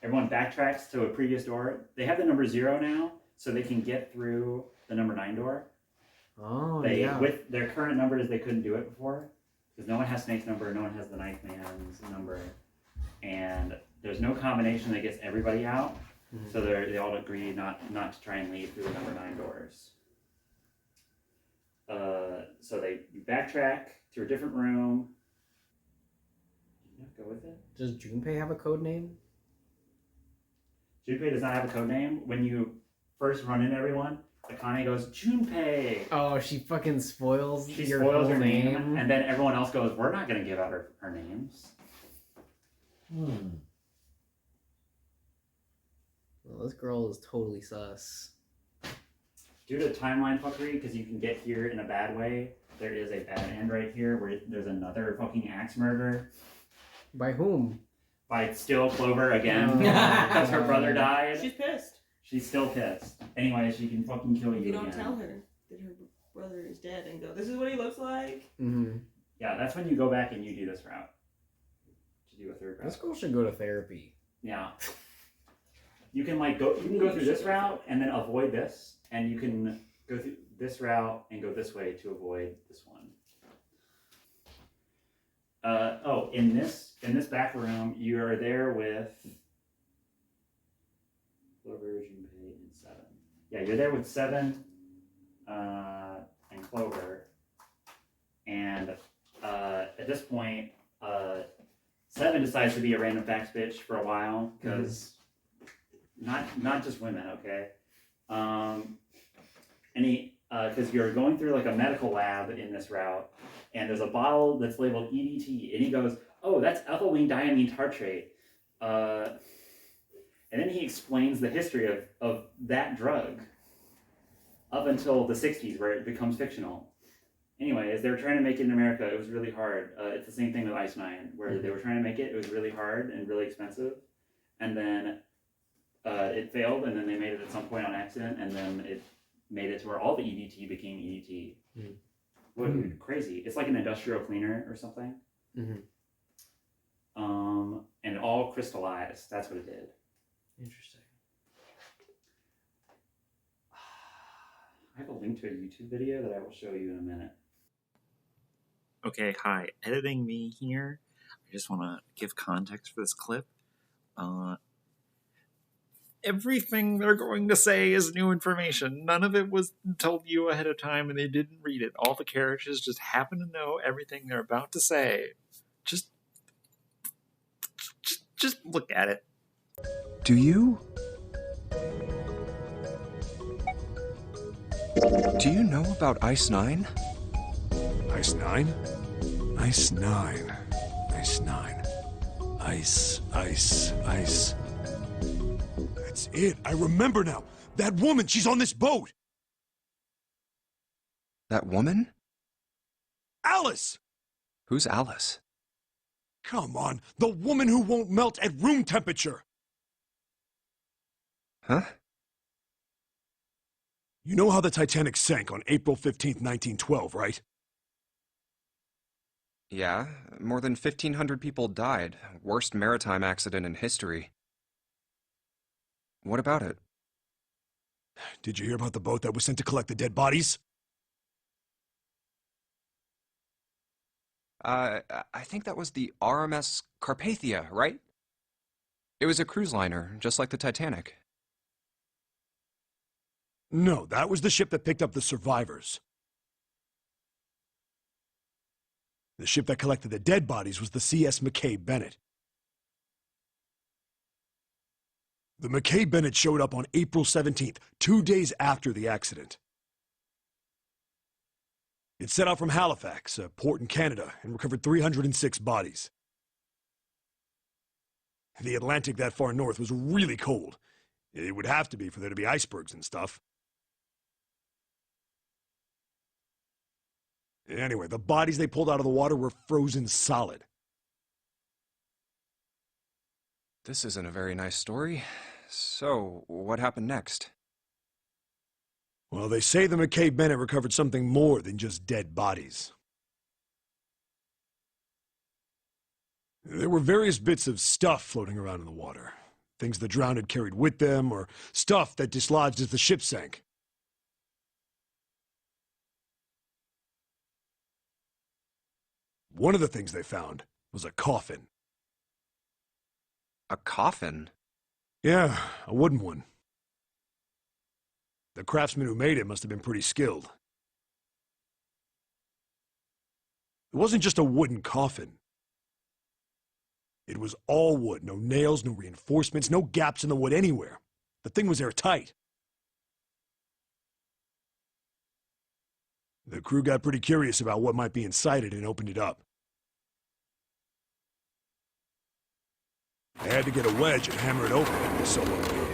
Everyone backtracks to a previous door. They have the number 0 now, so they can get through the number 9 door. Oh, Yeah. With their current numbers, they couldn't do it before. Because no one has Snake's number, no one has the Ninth Man's number. And there's no combination that gets everybody out. Mhm. So they all agree not to try and leave through the number 9 doors. So you backtrack to a different room. You go with it. Does Junpei have a code name? Junpei does not have a code name. When you first run into everyone, Akane goes, Junpei! Oh, she fucking spoils She your spoils whole her name, name. and then everyone else goes, we're not going to give out her names. Well, this girl is totally sus. Due to timeline fuckery, because you can get here in a bad way, there is a bad end right here where there's another fucking axe murder By whom? by still Clover again Oh. because her brother died. She's pissed. She's still pissed. Anyway, she can fucking kill you If you don't again. tell her that her brother is dead and go, this is what he looks like. Mm-hmm. Yeah, that's when you go back and you do this route. To do a third route. This girl should go to therapy. Yeah. You can go through this route and then avoid this, and you can go through this route and go this way to avoid this one. In this back room, you are there with Clover, Junpei, and 7. Yeah, you're there with 7 and Clover, and at this point, 7 decides to be a random facts bitch for a while because. Not just women, okay? Because you're going through like a medical lab in this route, and there's a bottle that's labeled EDT, and he goes, "Oh, that's ethylene diamine tartrate," and then he explains the history of that drug up until the '60s, where it becomes fictional. Anyway, as they were trying to make it in America, it was really hard. It's the same thing with Ice Nine, where they were trying to make it. It was really hard and really expensive, and then. It failed, and then they made it at some point on accident, and then it made it to where all the EDT became EDT. Mm. What crazy! It's like an industrial cleaner or something. Mm-hmm. And it all crystallized. That's what it did. Interesting. I have a link to a YouTube video that I will show you in a minute. Okay, hi. Editing me here. I just want to give context for this clip. Everything they're going to say is new information. None of it was told you ahead of time and they didn't read it. All the characters just happen to know everything they're about to say. Just look at it. Do you? Do you know about Ice 9? Ice 9? Ice 9. Ice 9. Ice. That's it. I remember now. That woman, she's on this boat. That woman? Alice! Who's Alice? Come on. The woman who won't melt at room temperature. Huh? You know how the Titanic sank on April 15th, 1912, right? Yeah, more than 1,500 people died. Worst maritime accident in history. What about it? Did you hear about the boat that was sent to collect the dead bodies? I think that was the RMS Carpathia, right? It was a cruise liner, just like the Titanic. No, that was the ship that picked up the survivors. The ship that collected the dead bodies was the CS McKay Bennett. The McKay Bennett showed up on April 17th, 2 days after the accident. It set out from Halifax, a port in Canada, and recovered 306 bodies. The Atlantic that far north was really cold. It would have to be for there to be icebergs and stuff. Anyway, the bodies they pulled out of the water were frozen solid. This isn't a very nice story. So, what happened next? Well, they say the McKay Bennett recovered something more than just dead bodies. There were various bits of stuff floating around in the water. Things the drowned had carried with them, or stuff that dislodged as the ship sank. One of the things they found was a coffin. A coffin? Yeah, a wooden one. The craftsman who made it must have been pretty skilled. It wasn't just a wooden coffin. It was all wood, no nails, no reinforcements, no gaps in the wood anywhere. The thing was airtight. The crew got pretty curious about what might be inside it and opened it up. They had to get a wedge and hammer it open if they saw what lay in.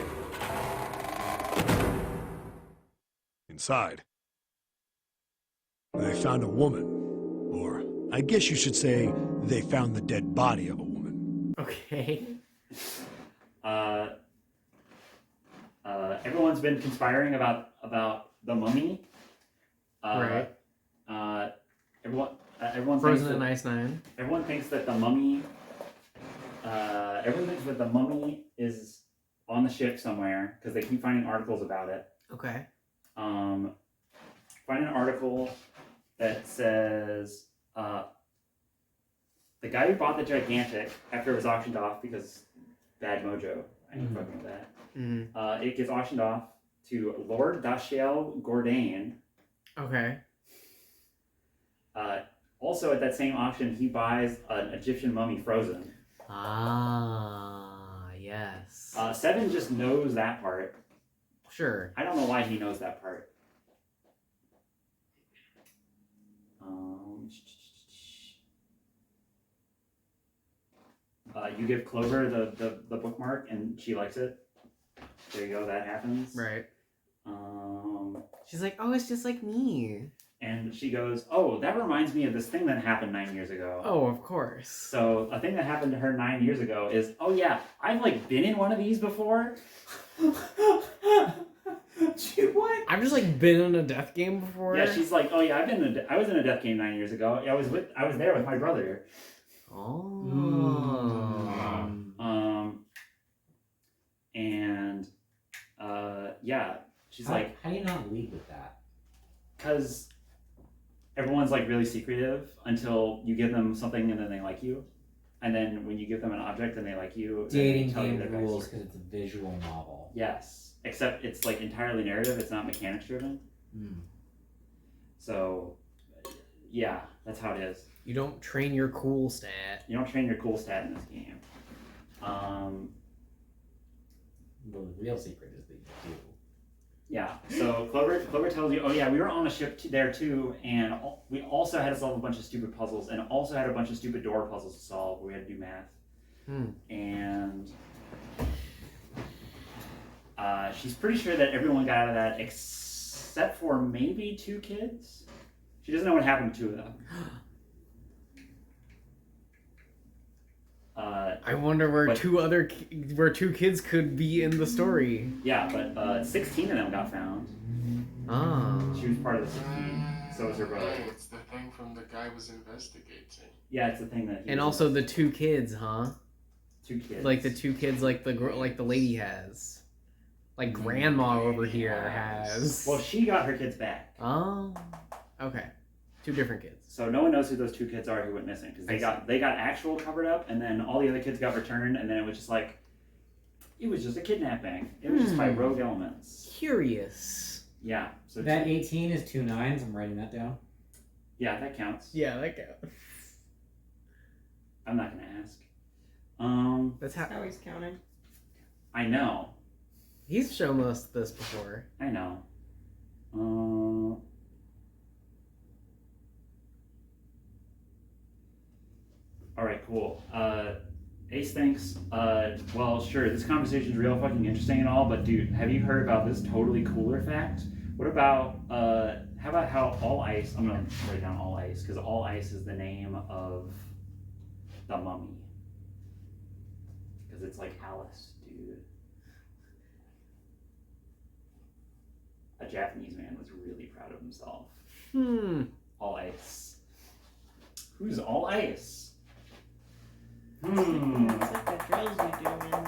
Inside, they found a woman. Or, I guess you should say, they found the dead body of a woman. Okay. Everyone's been conspiring about the mummy. Right. Everyone Frozen thinks in that, Ice 9. everyone thinks that the mummy. Everyone thinks that the mummy is on the ship somewhere because they keep finding articles about it. Okay. Find an article that says the guy who bought the Gigantic after it was auctioned off because bad mojo. I ain't fucking with that. Mm-hmm. It gets auctioned off to Lord Dashiell Gordain. Okay. Also, at that same auction, he buys an Egyptian mummy frozen. Ah, yes. Seven just knows that part. Sure. I don't know why he knows that part. You give Clover the bookmark, and she likes it. There you go. That happens. Right. She's like, oh, it's just like me. And she goes, oh, that reminds me of this thing that happened 9 years ago. Oh, of course. So a thing that happened to her 9 years ago is, oh yeah, I've like been in one of these before. What? I've just like been in a death game before. Yeah, she's like, oh yeah, I was in a death game 9 years ago. I was there with my brother. Oh. And yeah, she's like, how do you not lead with that? because everyone's like really secretive until you give them something and then they like you, and then when you give them an object and they like you, Dating tell you game their rules backstory. because it's a visual novel. Yes, except it's like entirely narrative. It's not mechanics driven. So, yeah, that's how it is. You don't train your cool stat. You don't train your cool stat in this game. The real secret is that you do. Yeah, so Clover tells you, oh yeah, we were on a ship there too, and we also had to solve a bunch of stupid puzzles, and also had a bunch of stupid door puzzles to solve where we had to do math. And she's pretty sure that everyone got out of that except for maybe 2 kids. She doesn't know what happened to 2 of them. I wonder where two kids could be in the story. Yeah, but 16 of them got found. Ah. She was part of the 16. So was her brother. Oh, it's the thing from the guy was investigating. Yeah, it's the thing that. And also the 2 kids, huh? 2 kids. Like the 2 kids, like the lady has, like grandma over here has. Well, she got her kids back. Oh. Okay. 2 different kids. So no one knows who those 2 kids are who went missing because they got actual covered up, and then all the other kids got returned, and then it was just like, it was just a kidnapping. It was just by rogue elements. Curious. Yeah. So That 18 is 2 9s. I'm writing that down. Yeah, that counts. Yeah, that counts. I'm not gonna ask. That's That's how he's counting. I know. He's shown us this before. I know. All right, cool. Ace thinks, well, sure, this conversation's real fucking interesting and all, but dude, have you heard about this totally cooler fact? What about, how about how all ice, I'm gonna write down all ice, because all ice is the name of the mummy. Because it's like Alice, dude. A Japanese man was really proud of himself. All ice. Who's all ice? It's like the drills you do in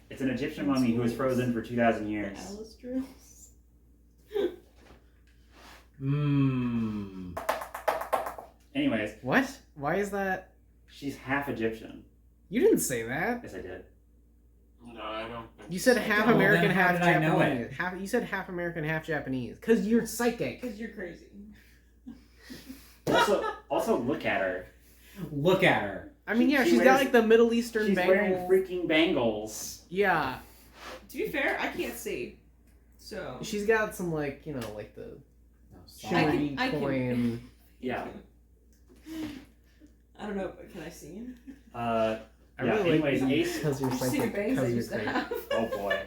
It's an Egyptian mummy who was frozen for 2,000 the years. Alice drills. Anyways, What? Why is that? she's half Egyptian. You didn't say that. Yes, I did. No, I don't think You said so. half Well, American, then how half did I know Japanese. it? You said half American, half Japanese. Cause you're psychic. Because you're crazy. Also, look at her. Look at her. I mean, yeah, She she's got wears- like the Middle Eastern She's wearing bangle. freaking bangles. Yeah, To be fair, I can't see. So. she's got some like like the I shimmery can- coin. Yeah. I don't know, but can I see? I Yeah, really anyways, like Ace. because you're You see the psychic. bangs I Because you're used to crazy. have. Oh boy.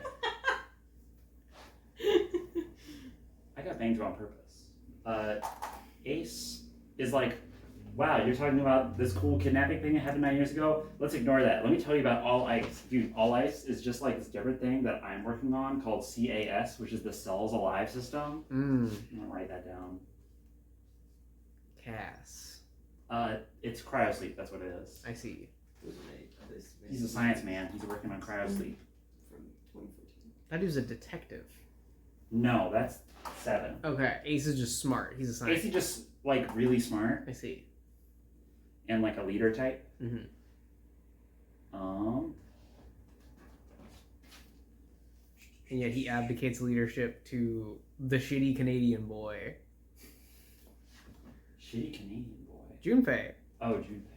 I got banged on purpose. Ace is like, wow, you're talking about this cool kidnapping thing that happened 9 years ago? Let's ignore that. Let me tell you about All Ice. Dude, All Ice is just like this different thing that I'm working on called CAS, which is the Cells Alive system. I'm gonna write that down. Cass. It's cryosleep, that's what it is. I see. He's a science man. He's working on cryosleep. From 2014. That dude's a detective. No, that's 7. Okay, Ace is just smart. He's a Ace scientist. is just like really smart I see. and like a leader type. Mm-hmm. And yet he abdicates leadership to the shitty Canadian boy, Shitty Canadian boy. Junpei. Oh, Junpei.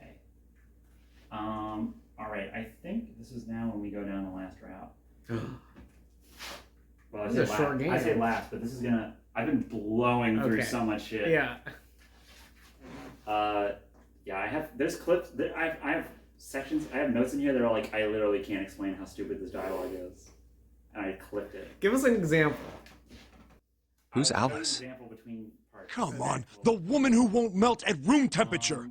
All right. I think this is now when we go down the last route. Well, I This say is a short last. game. I say last, but this is gonna. I've been blowing through Okay. so much shit. Yeah. Yeah. I have. There's clips. I have sections. I have notes in here that are like I literally can't explain how stupid this dialogue is, and I clipped it. Give us an example. Who's I'll show you an Alice? example between parts. Come on, the woman who won't melt at room temperature.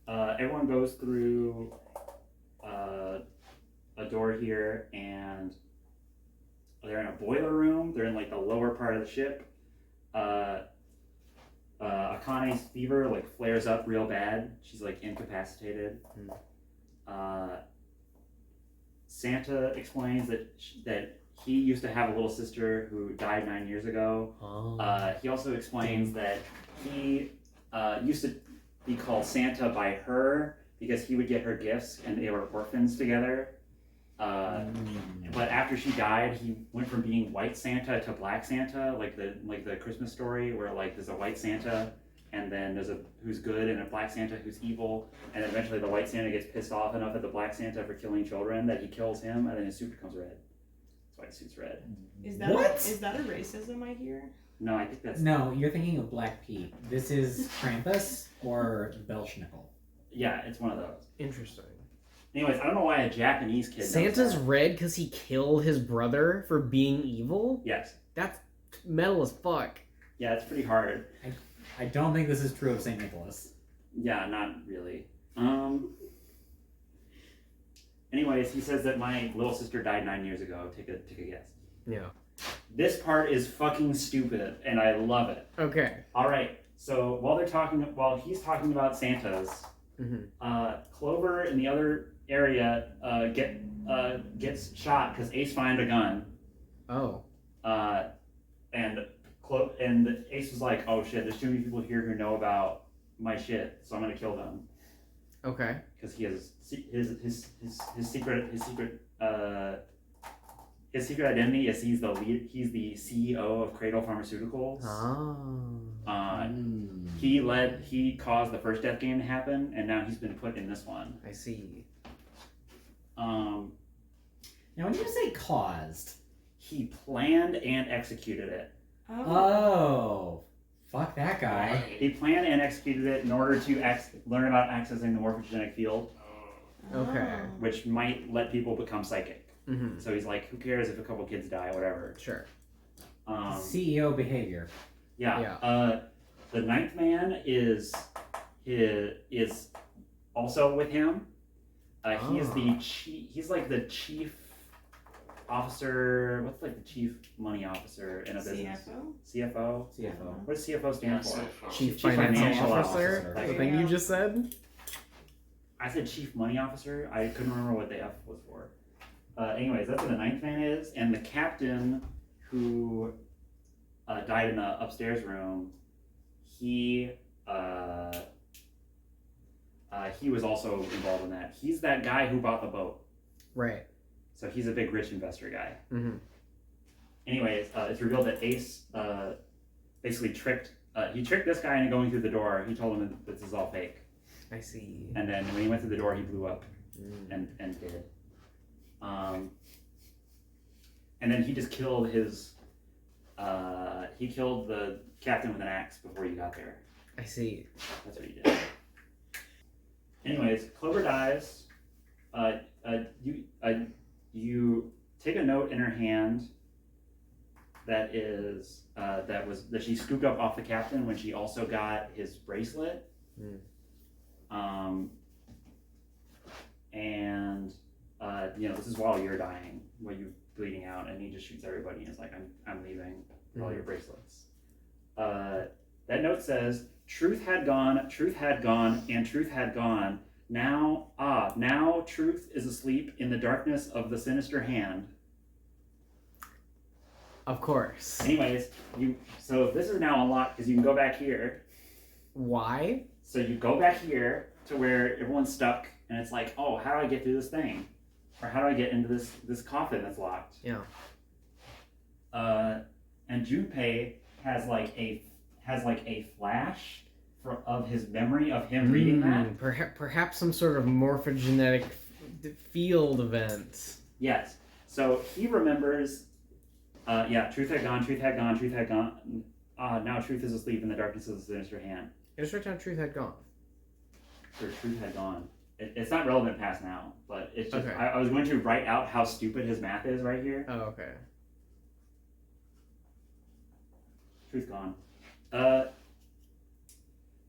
Everyone goes through a door here, and they're in a boiler room. They're in like the lower part of the ship. Akane's fever like flares up real bad. She's like incapacitated. Santa explains that he used to have a little sister who died 9 years ago. He also explains that he used to be called Santa by her because he would get her gifts and they were orphans together. But after she died, he went from being white Santa to black Santa, like the Christmas story where like there's a white Santa and then there's a who's good and a black Santa who's evil, and eventually the white Santa gets pissed off enough at the black Santa for killing children that he kills him, and then his suit becomes red. That's why his suit's red. Is that What? Is that a racism I hear? No, I think that's No, you're thinking of Black Pete. This is Krampus or Belschnickel. yeah, it's one of those. Interesting. Anyways, I don't know why a Japanese kid knows Santa's that. red because he killed his brother for being evil? Yes. That's metal as fuck. Yeah, it's pretty hard. I don't think this is true of St. Nicholas. Yeah, not really. Anyways, he says that my little sister died 9 years ago. Take a guess. Yeah. This part is fucking stupid, and I love it. Okay. All right. So while he's talking about Santas, Clover in the other area gets shot because Ace find a gun. Oh. And Ace was like, "Oh shit, there's too many people here who know about my shit, so I'm gonna kill them." Okay. Because he has his secret his secret identity is he's the CEO of Cradle Pharmaceuticals. He caused the first Death Game to happen, and now he's been put in this one. I see. Now, when you say caused, he planned and executed it. oh, fuck that guy. He planned and executed it in order to learn about accessing the morphogenetic field, Okay. which might let people become psychic. Mm-hmm. So he's like, who cares if a couple kids die, whatever. Sure. CEO behavior. Yeah. The ninth man is also with him. He is the chief. He's like the chief officer. What's like the chief money officer in a business? CFO. CFO. What does CFO stand for? Chief Chief Financial Financial Officer? Officer. The thing you just said? I said chief money officer. I couldn't remember what the F was for. Anyways, that's what the ninth man is, and the captain who died in the upstairs room. He was also involved in that. He's that guy who bought the boat. Right. So he's a big rich investor guy. Mm-hmm. Anyways, it's revealed that Ace basically tricked this guy into going through the door. He told him that this is all fake. I see. And then when he went through the door, he blew up and did. And then he just killed he killed the captain with an axe before you got there. I see. That's what he did. Anyways, Clover dies. You take a note in her hand that she scooped up off the captain when she also got his bracelet. And this is while you're dying, while you're bleeding out, and he just shoots everybody and is like, I'm leaving with all your bracelets. That note says, truth had gone, and truth had gone. Now truth is asleep in the darkness of the sinister hand. Of course. Anyways, so this is now unlocked because you can go back here. Why? So you go back here to where everyone's stuck, and it's like, oh, how do I get through this thing? Or how do I get into this coffin that's locked? Yeah. And Junpei has like a flash of his memory of him reading that. Perhaps some sort of morphogenetic field event. Yes. So he remembers. Truth had gone. Truth had gone. Truth had gone. Now truth is asleep in the darkness of the sinister hand. Just write down truth had gone. Or truth had gone. It's not relevant past now, but it's just. Okay. I was going to write out how stupid his math is right here. Oh, okay. Truth gone.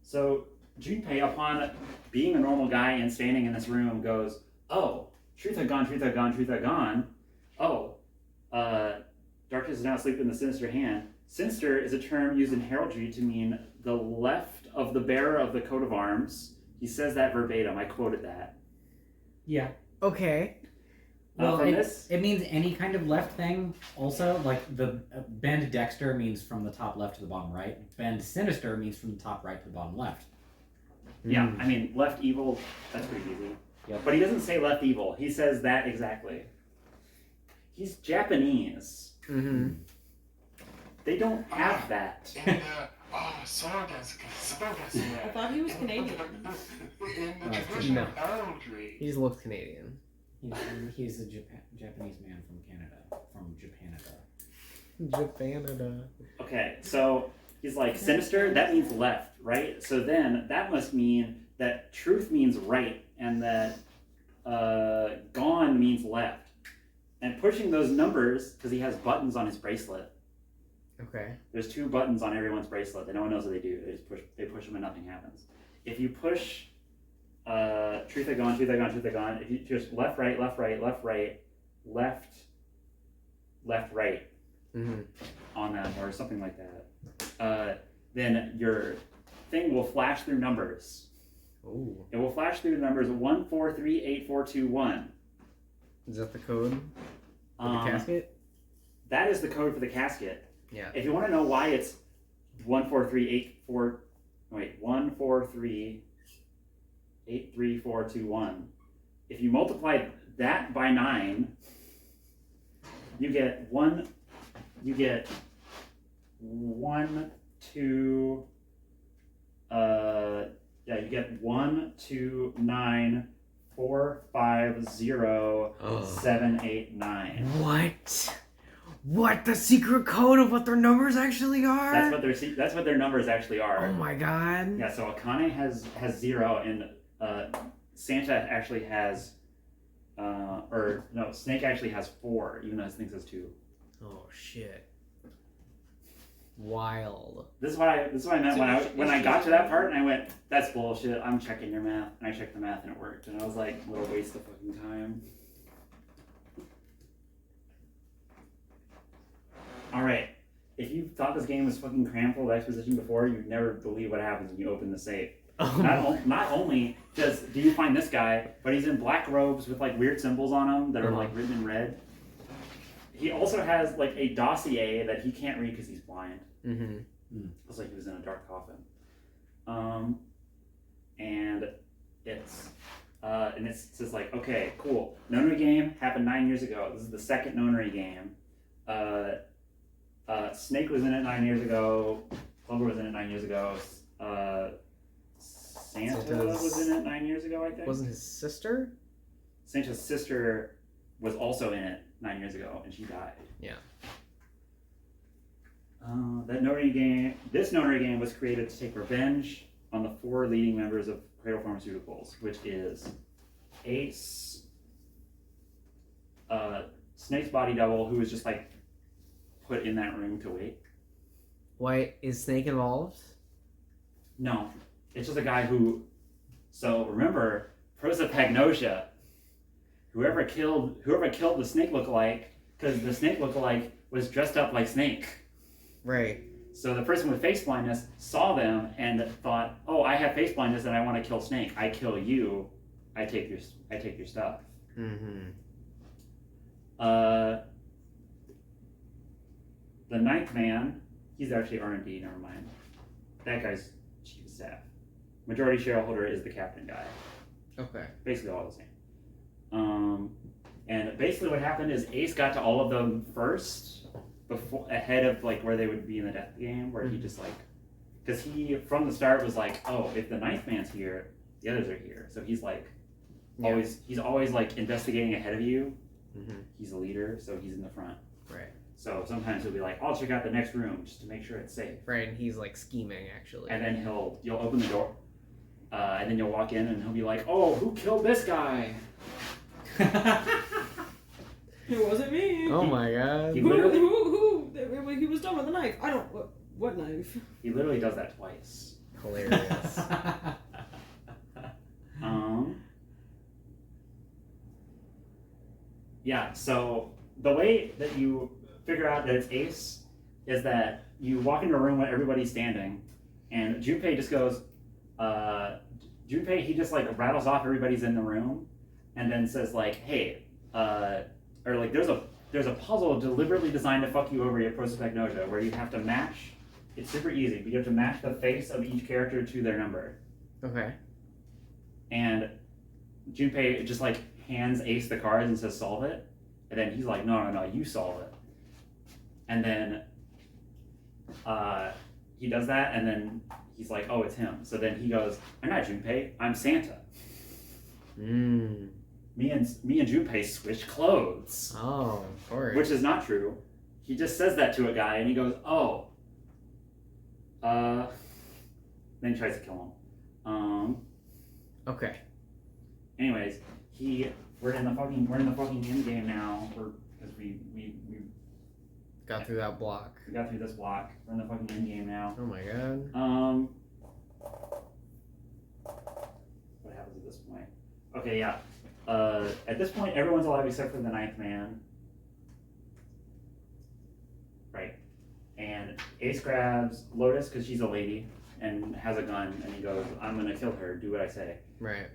So Junpei, upon being a normal guy and standing in this room, goes, "Oh, truth had gone. Truth had gone. Truth had gone. Oh, darkness is now asleep in the sinister hand. Sinister is a term used in heraldry to mean the left of the bearer of the coat of arms." He says that verbatim. I quoted that. Yeah. Okay. Well, From it, this? it means any kind of left thing. Also, like the bend dexter means from the top left to the bottom right. Bend sinister means from the top right to the bottom left. Yeah, I mean, left evil, that's pretty easy. Yep. But he doesn't say left evil. He says that exactly. He's Japanese. Mm-hmm. They don't have that. And Sorgas. I thought he was Canadian. In the traditional No. heraldry. He just looks Canadian. He's a Japanese man from Canada, from Japanada. Japanada. Okay, so he's like, sinister, that means left, right? So then that must mean that truth means right, and that gone means left. And pushing those numbers, because he has buttons on his bracelet. Okay. There's 2 buttons on everyone's bracelet that no one knows what they do. They push them and nothing happens. If you push truth had gone, truth had gone, truth had gone, if you just left, right, left, right, left, right, left, left, right on that, or something like that, then your thing will flash through numbers. Ooh. It will flash through the numbers 1438421. Is that the code for the casket? That is the code for the casket. Yeah. If you want to know why it's 1438421, if you multiply that by 9, You get one. You get 1, 2. Yeah, you get 1, 2, 9, 4, 5, 0, 7, 8, 9. What? What? The secret code of what their numbers actually are? That's what their numbers actually are. Oh my god. Yeah, so Akane has 0, and Santa actually has, Snake actually has 4, even though his thing says 2. Oh shit. Wild. This is what I meant when I got to that part and I went, that's bullshit. I'm checking your math, and I checked the math and it worked, and I was like, what a waste of fucking time. All right, if you thought this game was fucking crammed full of exposition before, you'd never believe what happens when you open the safe. Not only do you find this guy, but he's in black robes with like weird symbols on him that are like written in red. He also has like a dossier that he can't read because he's blind. Looks like he was in a dark coffin. And it says like, okay, cool. Nonary game happened 9 years ago. This is the second Nonary game. Snake was in it 9 years ago. Clover was in it 9 years ago. Santa was in it 9 years ago, I think. Wasn't his sister? Santa's sister was also in it 9 years ago, and she died. Yeah. This Nonary game was created to take revenge on the 4 leading members of Cradle Pharmaceuticals, which is Ace, Snake's body double, who was just like put in that room to wait. Why is Snake involved? No, it's just a guy who. So remember, prosopagnosia. Whoever killed the Snake lookalike, because the Snake lookalike was dressed up like Snake. Right. So the person with face blindness saw them and thought, "Oh, I have face blindness and I want to kill Snake. I kill you. I take your stuff." The 9th man, he's actually R&D. Never mind. That guy's chief of staff. Majority shareholder is the captain guy. Okay. Basically all the same. And basically what happened is Ace got to all of them first, ahead of like where they would be in the death game, where he just like, because he from the start was like, oh, if the 9th man's here, the others are here. So he's like, he's always like investigating ahead of you. He's a leader, so he's in the front. Right. So sometimes he'll be like, I'll check out the next room just to make sure it's safe. Right, and he's like scheming actually. And then you'll open the door, and then you'll walk in and he'll be like, oh, who killed this guy? It wasn't me. Oh my god. He He was done with a knife. I don't. What knife? He literally does that twice. Hilarious. Yeah, so the way that you figure out that it's Ace is that you walk into a room where everybody's standing, and Junpei just goes, he just like rattles off everybody's in the room, and then says like, hey, or like there's a puzzle deliberately designed to fuck you over your prosopagnosia, where you have to match, it's super easy, but you have to match the face of each character to their number. Okay. And Junpei just like hands Ace the cards and says solve it, and then he's like, no, you solve it. And then he does that, and then he's like, oh, it's him. So then he goes, I'm not Junpei, I'm Santa. Me and Junpei switch clothes. Oh, of course. Which is not true. He just says that to a guy, and he goes, oh. Then he tries to kill him. Okay. Anyways, we're in the fucking end game now. Because we got through that block. We got through this block. We're in the fucking end game now. Oh my god. What happens at this point? Okay, yeah. At this point, everyone's alive except for the 9th man. Right. And Ace grabs Lotus because she's a lady and has a gun, and he goes, I'm gonna kill her, do what I say. Right.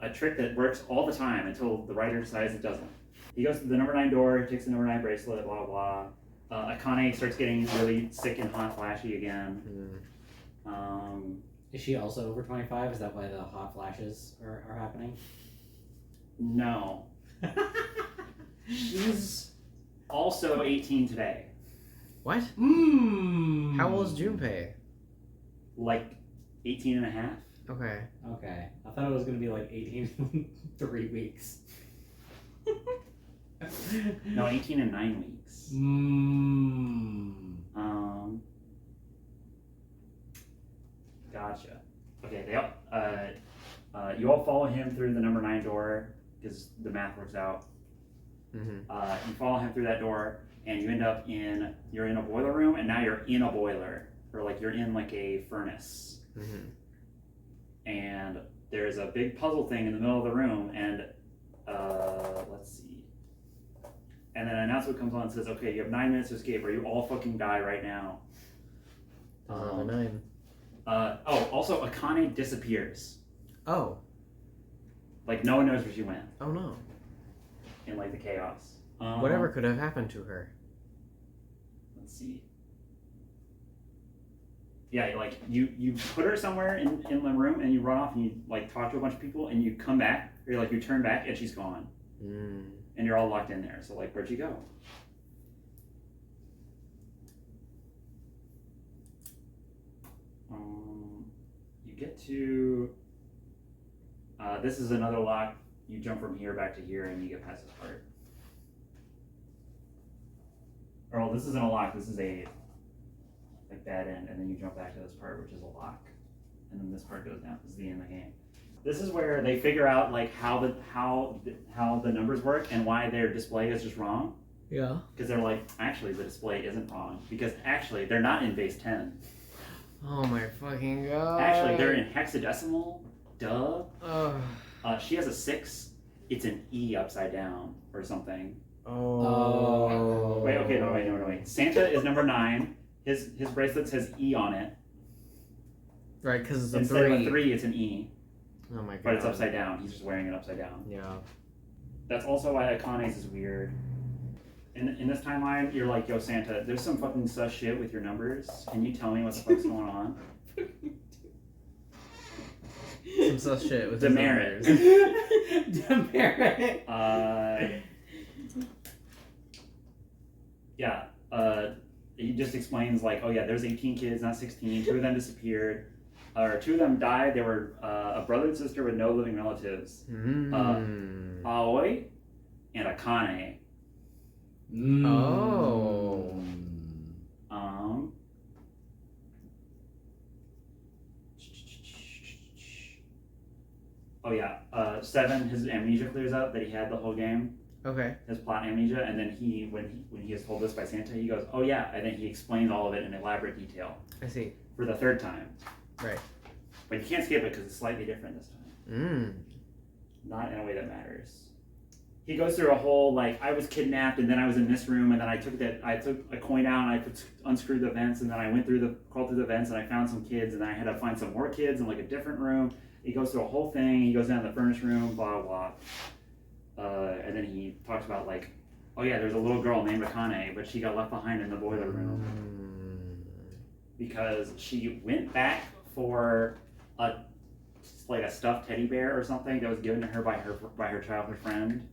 A trick that works all the time until the writer decides it doesn't. He goes to the number 9 door, takes the number 9 bracelet, blah, blah, blah. Akane starts getting really sick and hot flashy again. Is she also over 25? Is that why the hot flashes are happening? No. She's also 18 today. What? How old is Junpei? Like 18 and a half? Okay. Okay. I thought it was going to be like 18 3 weeks. No, 18 and 9 weeks. Gotcha. Okay, you all follow him through the number 9 door because the math works out. Mm-hmm. You follow him through that door, and you end up you're in a boiler room, and now you're in a boiler, or like you're in like a furnace. Mm-hmm. And there's a big puzzle thing in the middle of the room, and let's see. And then an announcement comes on and says, "Okay, you have 9 minutes to escape, or you all fucking die right now." 9. Also, Akane disappears. Oh. Like no one knows where she went Oh no. in like the chaos. Whatever could have happened to her? Let's see. Yeah, like you put her somewhere in the room, and you run off and you like talk to a bunch of people, and you come back, or like you turn back and she's gone, and you're all locked in there. So like, where'd you go? You get to. This is another lock. You jump from here back to here, and you get past this part. Or well, this isn't a lock. This is a like bad end, and then you jump back to this part, which is a lock, and then this part goes down. This is the end of the game. This is where they figure out like how the numbers work and why their display is just wrong. Yeah. Because they're like, actually, the display isn't wrong because actually they're not in base 10. Oh my fucking god. Actually, they're in hexadecimal. Duh. Ugh. She has a 6. It's an E upside down or something. Oh. Wait. Okay. No. Wait. Santa is number 9. His bracelet says E on it. Right, because it's a Instead 3. of a 3, it's an E. Oh my god. But it's upside down. He's just wearing it upside down. Yeah. That's also why Akane's is weird. In this timeline, you're like, yo, Santa, there's some fucking sus shit with your numbers. Can you tell me what the fuck's going on? Some sus shit with Demerit. Demerit. He just explains like, oh yeah, there's 18 kids, not 16. 2 of them disappeared. Or 2 of them died. They were a brother and sister with no living relatives. Aoi and Akane. Oh. Oh yeah. 7, his amnesia clears up that he had the whole game. Okay. His plot amnesia, and then when he is told this by Santa, he goes, "Oh yeah," and then he explains all of it in elaborate detail. I see. For the 3rd time. Right. But you can't skip it because it's slightly different this time. Not in a way that matters. He goes through a whole like, I was kidnapped, and then I was in this room, and then I took a coin out, and I unscrewed the vents, and then I crawled through the vents, and I found some kids, and then I had to find some more kids in like a different room. He goes through a whole thing. He goes down to the furnace room, blah blah. And then he talks about like, oh yeah, there's a little girl named Akane, but she got left behind in the boiler room because she went back for a stuffed teddy bear or something that was given to her by her childhood friend.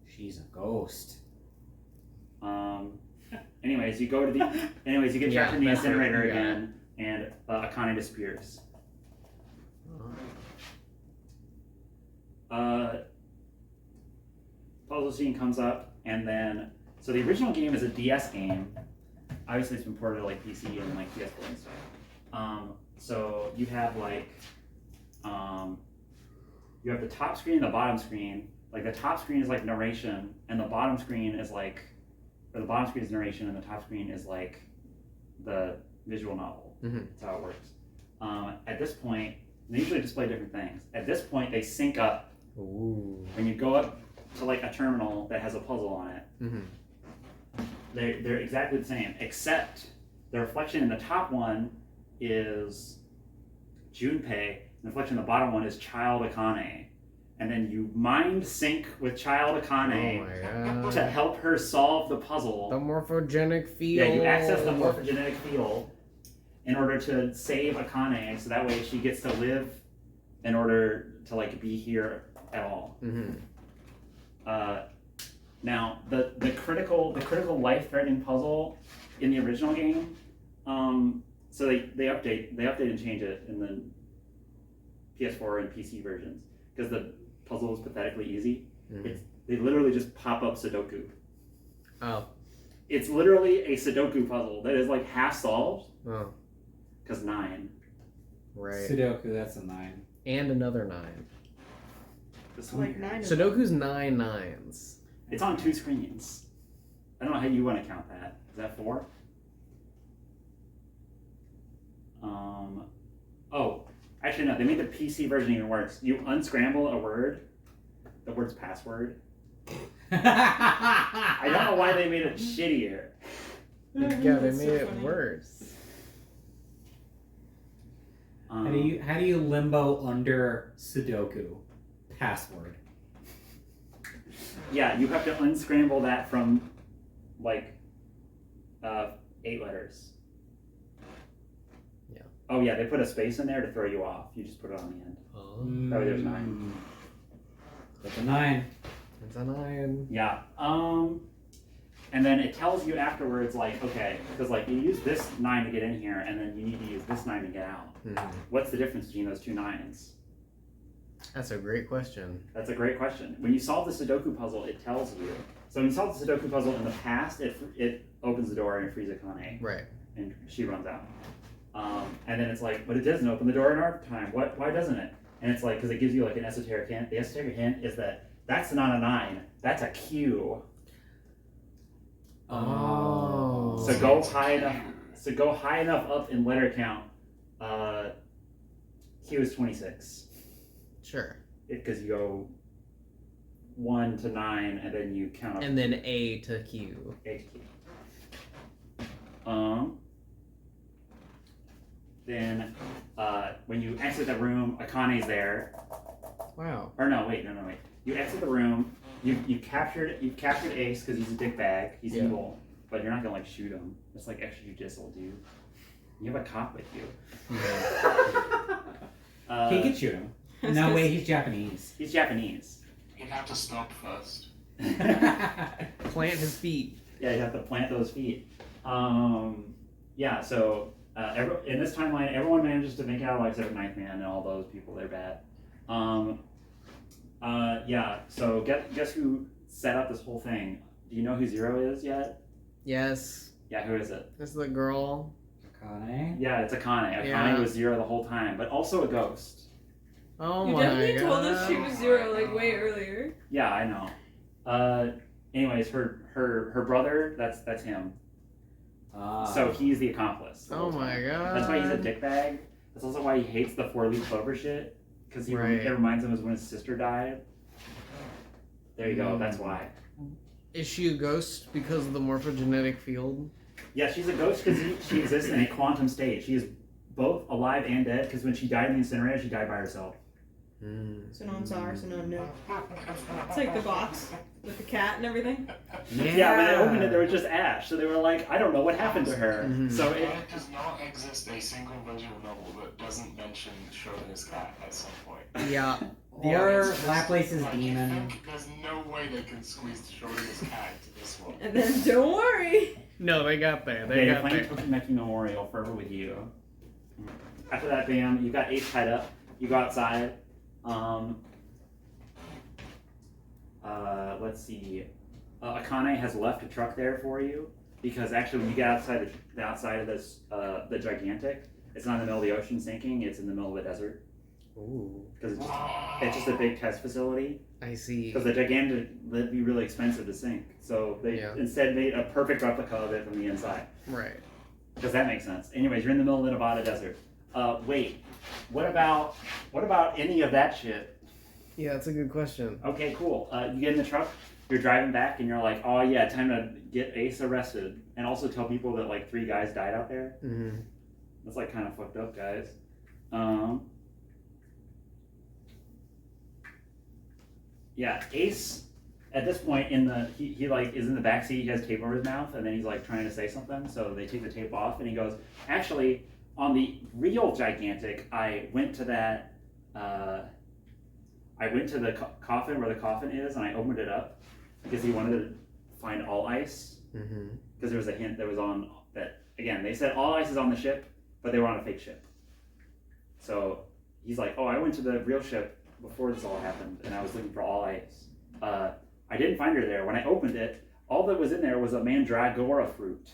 She's a ghost. Anyways, you get trapped in the incinerator again, and Akane disappears. Puzzle scene comes up, and then so the original game is a DS game. Obviously, it's been ported to like PC and like PS4 and stuff. So you have like you have the top screen and the bottom screen. Like the top screen is like narration, and the bottom screen is like, or the bottom screen is narration, and the top screen is like the visual novel. That's how it works. At this point, they usually display different things. At this point, they sync up. Ooh. When you go up to like a terminal that has a puzzle on it, they're exactly the same, except the reflection in the top one is Junpei, and the reflection in the bottom one is Child Akane. And then you mind sync with Child Akane to help her solve the puzzle. The morphogenic field. Yeah, you access the morphogenetic field in order to save Akane, so that way she gets to live in order to like be here at all. Mm-hmm. Now the critical life-threatening puzzle in the original game, so they update and change it in the PS4 and PC versions because the puzzle is pathetically easy. Mm-hmm. They literally just pop up Sudoku. Oh. It's literally a Sudoku puzzle that is like half solved. Oh. Because 9. Right. Sudoku, that's a 9. And another 9. This Like one. 9. Sudoku's 9 nines. It's on 2 screens. I don't know how you want to count that. Is that 4? Oh, actually no. They made the PC version even worse. You unscramble a word. The word's password. I don't know why they made it shittier. Yeah, they That's made so it funny. worse. How do you limbo under Sudoku? Password. Yeah, you have to unscramble that from like 8 letters. Yeah. Oh yeah, they put a space in there to throw you off. You just put it on the end. Oh. Oh, there's 9. That's a 9. It's a 9. Yeah. And then it tells you afterwards, like, okay, because like you use this 9 to get in here, and then you need to use this 9 to get out. Mm-hmm. What's the difference between those 2 9s? That's a great question. That's a great question. When you solve the Sudoku puzzle, it tells you. So when you solve the Sudoku puzzle in the past, it opens the door and it frees Akane, Right. and she runs out. And then it's like, but it doesn't open the door in our time. Why doesn't it? And it's like, because it gives you like an esoteric hint. The esoteric hint is that that's not a 9. That's a Q. Oh. So go high enough. So go high enough up in letter count. Q is 26. Sure. Because you go 1 to 9, and then you count up. And then A to Q. A to Q. Then when you exit the room, Akane's there. Wow. Or no, wait. You exit the room. You've captured Ace because he's a dickbag. He's Yeah. evil, but you're not gonna like shoot him. It's like extrajudicial, dude. You have a cop with you. He could shoot him. No way, he's Japanese. He's Japanese. He'd have to stop first. Plant his feet. Yeah, you have to plant those feet. Yeah, so in this timeline, everyone manages to make it out alive except for Ninth Man and all those people. They're bad. Yeah, so guess who set up this whole thing? Do you know who Zero is yet? Yes. Yeah, who is it? This is the girl. Akane? Yeah, it's Akane. Akane Yeah. was Zero the whole time, but also a ghost. Oh You my definitely god. told us she was 0 like way earlier. Yeah, I know. Anyways, her brother, that's him. So he's the accomplice. the Oh whole my time. god. That's why he's a dickbag. That's also why he hates the 4-leaf clover shit. Because it reminds him of when his sister died. There you go, that's why. Is she a ghost because of the morphogenetic field? Yeah, she's a ghost because she exists in a quantum state. She is both alive and dead because when she died in the incinerator, she died by herself. So no one saw her, so no one knew. It's like the box with the cat and everything. Yeah, when they opened it, there was just ash. So they were like, I don't know what happened to her. So There does not exist a single version of the novel that doesn't mention Shoulda's cat at some point. Yeah. Or Laplace's Like, you demon. think there's no way they can squeeze Shoulda's cat into this one. And then don't worry. No, they got there. yeah, They you're got playing there. Tokimeki Memorial forever with you. After that, bam, you got Ace tied up. You go outside. Let's see. Akane has left a truck there for you because actually, when you get outside the outside of this, the gigantic, it's not in the middle of the ocean sinking. It's in the middle of a desert Ooh. because it's just a big test facility. I see. Because the gigantic would be really expensive to sink, so they instead made a perfect replica of it from the inside. Right. Does that make sense? Anyways, you're in the middle of the Nevada desert. Wait, what about any of that shit? Yeah, that's a good question. Okay, cool. You get in the truck, you're driving back, and you're like, oh yeah, time to get Ace arrested, and also tell people that like 3 guys died out there. Mm-hmm. That's like kind of fucked up, guys. Yeah, Ace. At this point, he like is in the backseat. He has tape over his mouth, and then he's like trying to say something. So they take the tape off, and he goes, "Actually, on the real gigantic, I went to that. I went to the coffin where the coffin is, and I opened it up because he wanted to find all ice. Because there was a hint that was on that. Again, they said all ice is on the ship, but they were on a fake ship. So he's like, "Oh, I went to the real ship before this all happened, and I was looking for all ice. I didn't find her there. When I opened it, all that was in there was a mandragora fruit."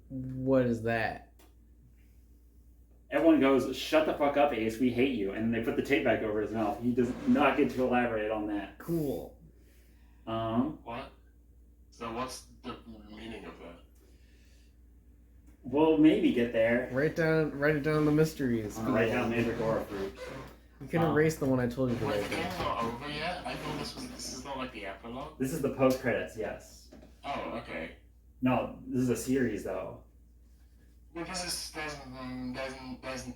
What is that? Everyone goes, "Shut the fuck up, Ace. We hate you." And then they put the tape back over his mouth. He does not get to elaborate on that. Cool. What? So what's the meaning of that? We'll maybe get there. Write it down the mysteries. Write down mandragora fruit. You can erase the one I told you to Wait, write the down. game's not over yet? I thought this is not like the epilogue. This is the post credits. Yes. Oh, okay. No, this is a series though. Because there's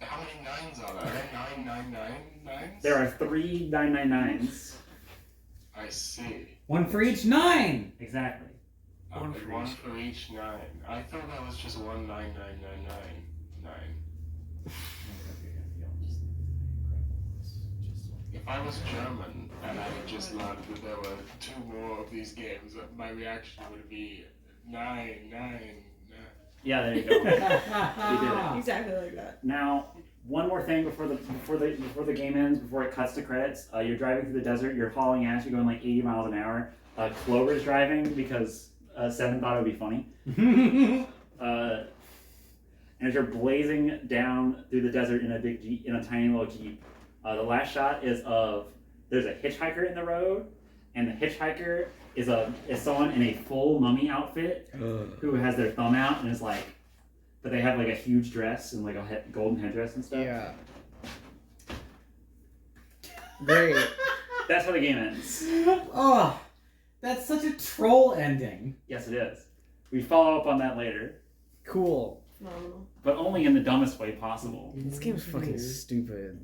how many nines are there? Are there 999 There are 3 999s. I see. One for each 9. Exactly. One for each 9. I thought that was just 19999. If I was German and I had just learned that there were 2 more of these games, my reaction would be 999. Yeah, there you go. You did it. Exactly like that. Now, one more thing before the game ends, before it cuts to credits. You're driving through the desert. You're hauling ass. You're going like 80 miles an hour. Clover's driving because Seven thought it would be funny. And as you're blazing down through the desert in a big Jeep, in a tiny little Jeep, the last shot is of there's a hitchhiker in the road, and the hitchhiker is someone in a full mummy outfit who has their thumb out and is like, but they have like a huge dress and like a golden headdress and stuff. Yeah. Great. That's how the game ends. Oh, that's such a troll ending. Yes, it is. We follow up on that later, Cool. Phenomenal. but only in the dumbest way possible. This game's fucking stupid.